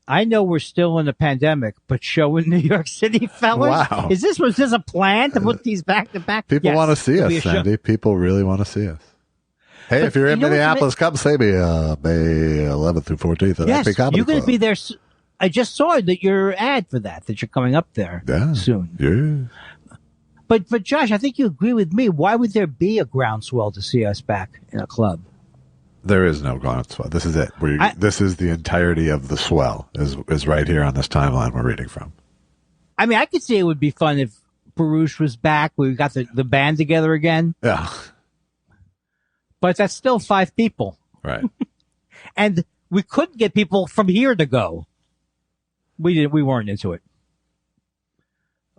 I know we're still in a pandemic, but show in New York City, fellas. Wow. Was this a plan to put these back to back? People want to see us, Sandy. People really want to see us. Hey, if you're in Minneapolis, come see me May 11th through 14th at Epic Comedy you're going to Club. be there. I just saw that your ad for that you're coming up there soon. Yeah. But Josh, I think you agree with me. Why would there be a groundswell to see us back in a club? There is no groundswell. This is it. This is the entirety of the swell is right here on this timeline we're reading from. I mean, I could see it would be fun if Baruch was back. We got the band together again. Yeah. But that's still 5 people. Right. And we couldn't get people from here to go. We weren't into it.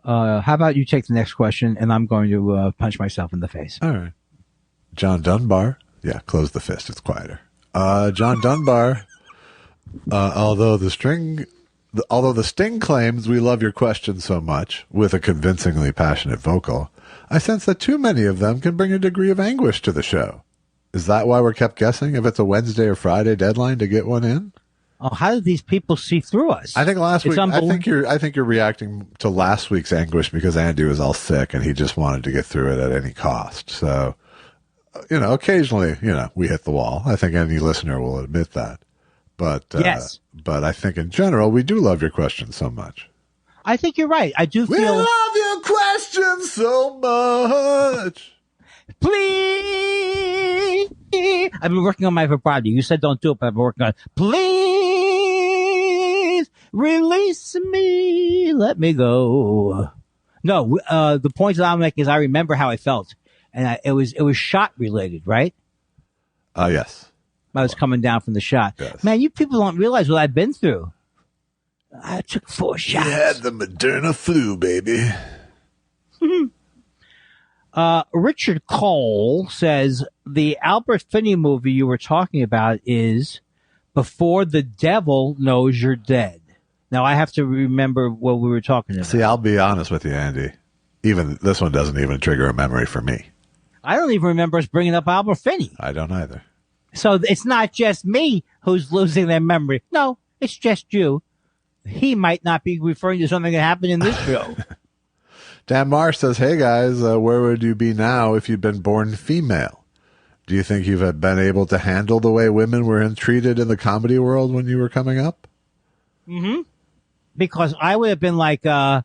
How about you take the next question, and I'm going to punch myself in the face. All right. John Dunbar. Yeah, close the fist. It's quieter. John Dunbar. Although the Sting claims we love your questions so much, with a convincingly passionate vocal, I sense that too many of them can bring a degree of anguish to the show. Is that why we're kept guessing if it's a Wednesday or Friday deadline to get one in? Oh, how did these people see through us? I think last week. I think you're reacting to last week's anguish because Andy was all sick and he just wanted to get through it at any cost. So, occasionally, we hit the wall. I think any listener will admit that. But yes. But I think in general, we do love your questions so much. I think you're right. I do feel we love your questions so much. Please. I've been working on my vibrato. You said don't do it, but I've been working on it. Please release me. Let me go. No, the point that I'm making is I remember how I felt. And it was shot related, right? Yes. I was coming down from the shot. Yes. Man, you people don't realize what I've been through. I took 4 shots. You had the Moderna flu, baby. Richard Cole says the Albert Finney movie you were talking about is Before the Devil Knows You're Dead. Now, I have to remember what we were talking about. See, I'll be honest with you, Andy. Even this one doesn't even trigger a memory for me. I don't even remember us bringing up Albert Finney. I don't either. So it's not just me who's losing their memory. No, it's just you. He might not be referring to something that happened in this show. Dan Marsh says, hey guys, where would you be now if you'd been born female? Do you think you've been able to handle the way women were treated in the comedy world when you were coming up? Mm-hmm. Because I would have been like, I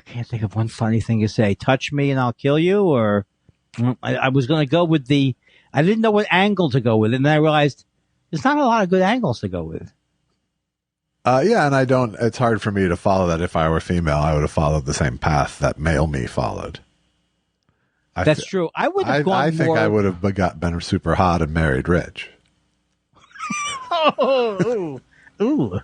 can't think of one funny thing to say. Touch me and I'll kill you. Or I was going to go with I didn't know what angle to go with. And then I realized there's not a lot of good angles to go with. Yeah, and it's hard for me to follow that. If I were female, I would have followed the same path that male me followed. That's true. I would have gone I think more... I would have been super hot and married rich. Oh, ooh.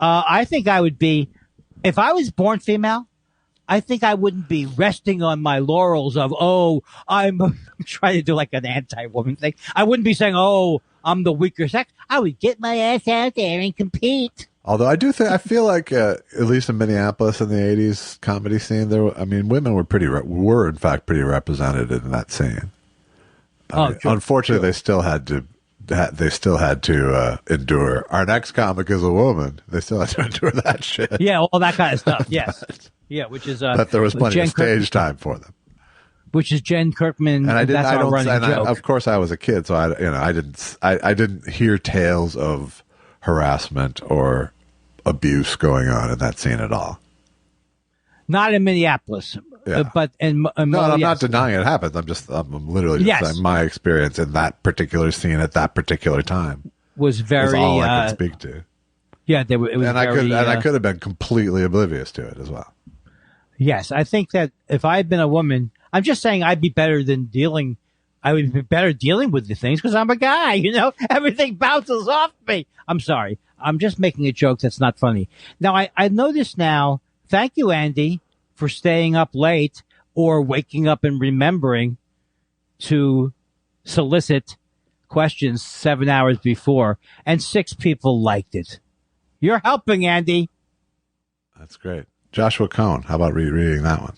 I think I would be, if I was born female, I think I wouldn't be resting on my laurels of, I'm trying to do like an anti-woman thing. I wouldn't be saying, I'm the weaker sex. I would get my ass out there and compete. Although I feel like, at least in Minneapolis in the 80s comedy scene, women were in fact pretty represented in that scene. True, unfortunately, true. They still had to endure. Our next comic is a woman. They still had to endure that shit. Yeah, all that kind of stuff. Yes. Yeah, which is but there was plenty of stage time for them. Which is Jen Kirkman. And that's our running joke. Of course, I was a kid, so I didn't hear tales of harassment or abuse going on in that scene at all. Not in Minneapolis, but in I'm not denying it happens. I'm literally just saying my experience in that particular scene at that particular time was very all I could speak to. Yeah, it was I could have been completely oblivious to it as well. Yes, I think that if I had been a woman, I'm just saying I would be better dealing with the things because I'm a guy, everything bounces off me. I'm sorry. I'm just making a joke that's not funny. Now, I notice now, thank you, Andy, for staying up late or waking up and remembering to solicit questions 7 hours before, and 6 people liked it. You're helping, Andy. That's great. Joshua Cohn, how about reading that one?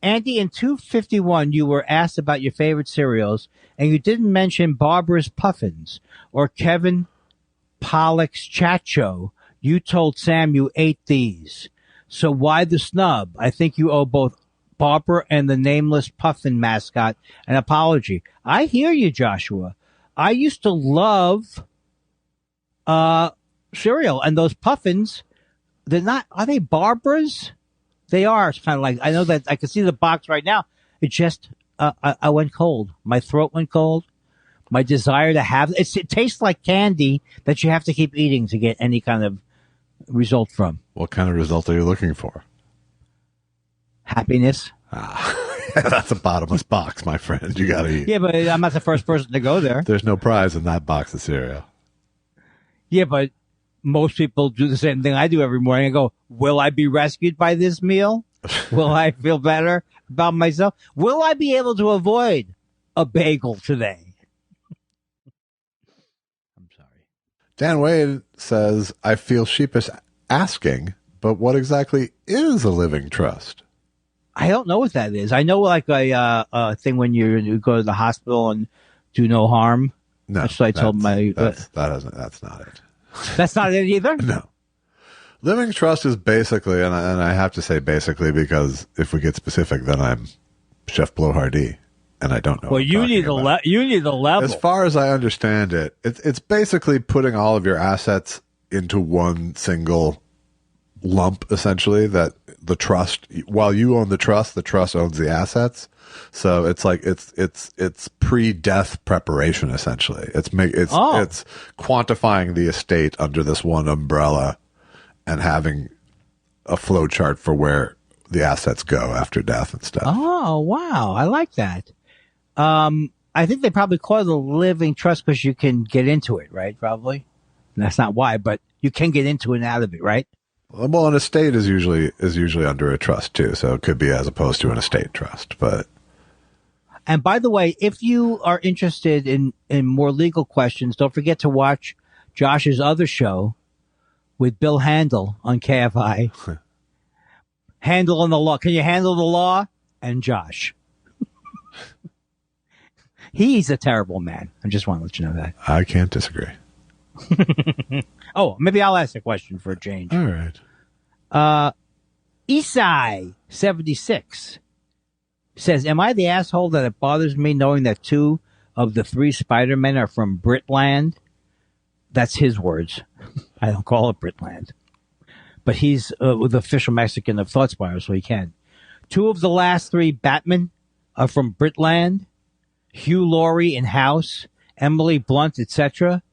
Andy, in 251, you were asked about your favorite cereals, and you didn't mention Barbara's Puffins or Kevin Pollak's Chacho. You told Sam you ate these. So why the snub? I think you owe both Barbara and the nameless Puffin mascot an apology. I hear you, Joshua. I used to love cereal, and those Puffins, are they Barbara's? They are. It's kind of like, I know that I can see the box right now. It just, I went cold. My throat went cold. My desire to have, it tastes like candy that you have to keep eating to get any kind of result from. What kind of result are you looking for? Happiness. That's a bottomless box, my friend. You gotta eat. Yeah, but I'm not the first person to go there. There's no prize in that box of cereal. Yeah, but most people do the same thing I do every morning. I go, will I be rescued by this meal? Will I feel better about myself? Will I be able to avoid a bagel today? I'm sorry. Dan Wade says, I feel sheepish asking, but what exactly is a living trust? I don't know what that is. I know like a thing when you go to the hospital and do no harm. No, that's what I told my. That's not it. That's not it either? No. Living trust is basically, and I have to say basically because if we get specific, then I'm Chef Blowhardy, and I don't know. Well, you need a level. As far as I understand it, it's basically putting all of your assets into one single lump essentially that the trust, while you own the trust owns the assets. So it's like it's pre-death preparation essentially. It's quantifying the estate under this one umbrella and having a flow chart for where the assets go after death and stuff. Oh, wow. I like that. I think they probably call it a living trust because you can get into it, right? Probably. And that's not why, but you can get into and out of it, right? Well, an estate is usually under a trust too, so it could be as opposed to an estate trust. But and by the way, if you are interested in more legal questions, don't forget to watch Josh's other show with Bill Handel on KFI. Handle on the law. Can you handle the law? And Josh. He's a terrible man. I just want to let you know that. I can't disagree. Oh, maybe I'll ask a question for a change. All right. Isai 76 says, am I the asshole that it bothers me knowing that 2 of the 3 Spider-Men are from Britland? That's his words. I don't call it Britland. But he's the official Mexican of Thought Spiral, so he can. 2 of the last 3 Batmen are from Britland. Hugh Laurie in House, Emily Blunt, etc.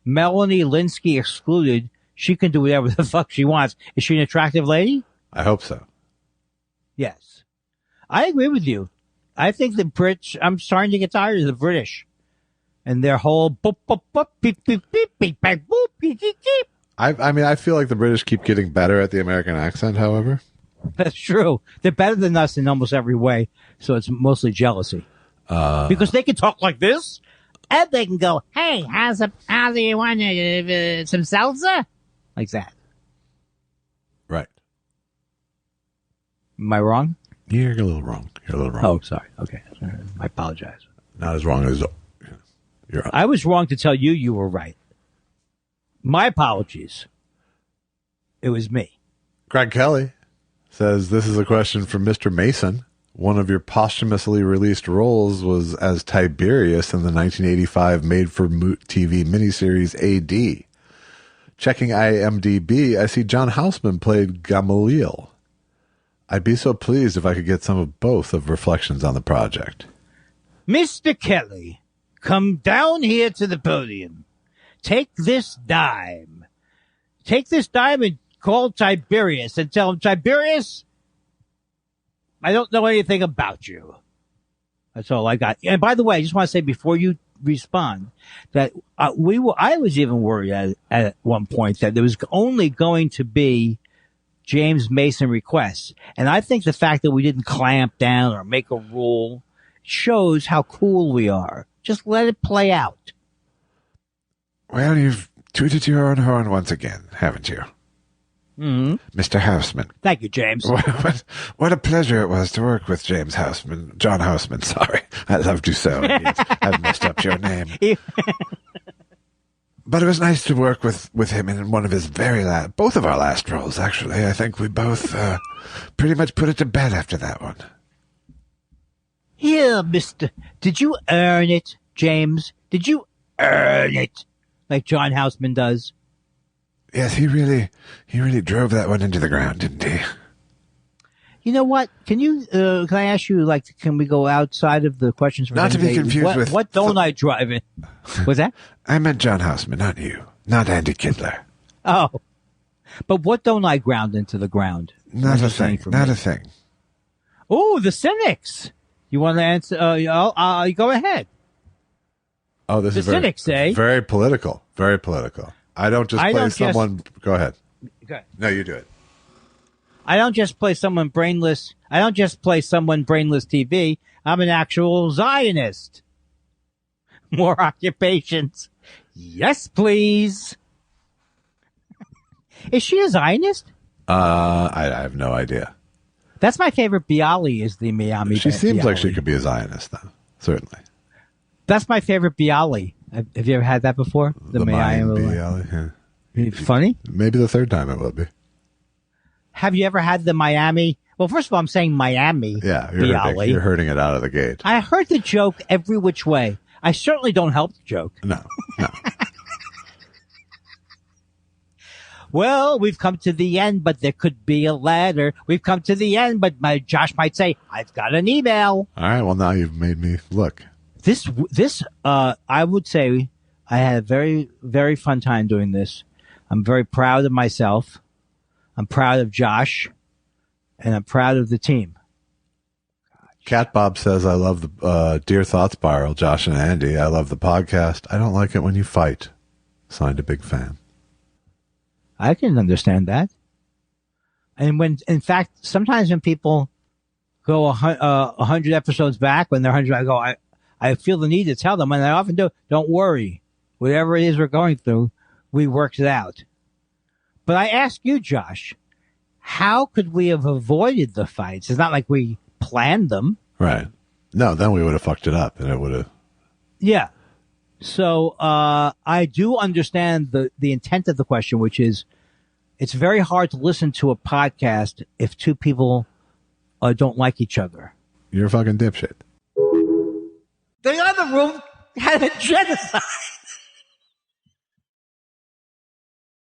Melanie Linsky excluded. She can do whatever the fuck she wants. Is she an attractive lady? I hope so. Yes. I agree with you. I think the Brits, I'm starting to get tired of the British and their whole boop, boop, boop, beep, beep, beep, beep, beep, boop, beep, beep, beep. I mean, I feel like the British keep getting better at the American accent, however. That's trure. They're better than us in almost every way, so it's mostly jealousy. Because they can talk like this, and they can go, hey, how do you want some salsa? Like that. Right. Am I wrong? You're a little wrong. Oh, sorry. Okay. I apologize. Not as wrong as you're. I was wrong to tell you you were right. My apologies. It was me. Greg Kelly says, this is a question from Mr. Mason. One of your posthumously released roles was as Tiberius in the 1985 made-for-TV miniseries AD. Checking IMDb, I see John Houseman played Gamaliel. I'd be so pleased if I could get some of both of reflections on the project. Mr. Kelly, come down here to the podium. Take this dime. Take this dime and call Tiberius and tell him, Tiberius, I don't know anything about you. That's all I got. And by the way, I just want to say before you respond that I was even worried at one point that there was only going to be James Mason requests. And I think the fact that we didn't clamp down or make a rule shows how cool we are. Just let it play out. Well, you've tooted your own horn once again, haven't you? Mm-hmm. Mr. Houseman. Thank you, James. What a pleasure it was to work with James Houseman. John Houseman, sorry. I loved you so. I've messed up your name. But it was nice to work with him in one of his both of our last roles, actually. I think we both pretty much put it to bed after that one. Here, did you earn it, James? Did you earn it? Like John Houseman does. Yes, he really drove that one into the ground, didn't he? You know what? Can I ask you, can we go outside of the questions? For not to be confused with... What don't I drive in? What's that? I meant John Houseman, not you. Not Andy Kindler. Oh. But what don't I ground into the ground? Not a thing. Not a thing. Oh, the cynics. You want to answer? Go ahead. Oh, this the is very, cynics say very political. Very political. I don't just play someone. Go ahead. Okay. No, you do it. I don't just play someone brainless. I don't just play someone brainless TV. I'm an actual Zionist. More occupations. Yes, please. Is she a Zionist? I have no idea. That's my favorite. Bialy is the Miami. She seems Bialy. like she could be a Zionist, though. Certainly. That's my favorite Bialy. Have you ever had that before? The Miami Bialy. Yeah. Funny? Maybe the third time it will be. Have you ever had the Miami? Well, first of all, I'm saying Miami. Yeah, Bialy. You're hurting it out of the gate. I heard the joke every which way. I certainly don't help the joke. No. well, we've come to the end, but there could be a letter. We've come to the end, but Josh might say, I've got an email. All right. Well, now you've made me look. This, I would say I had a very, very fun time doing this. I'm very proud of myself. I'm proud of Josh, and I'm proud of the team. Cat Bob says, I love the Dear Thoughts Spiral, Josh and Andy. I love the podcast. I don't like it when you fight. Signed, a big fan. I can understand that. And in fact, sometimes when people go 100 episodes back, when they're 100, I feel the need to tell them, and I often do, don't worry. Whatever it is we're going through, we worked it out. But I ask you, Josh, how could we have avoided the fights? It's not like we planned them. Right. No, then we would have fucked it up, and it would have. Yeah. So I do understand the intent of the question, which is it's very hard to listen to a podcast if two people don't like each other. You're a fucking dipshit. The other room had a genocide.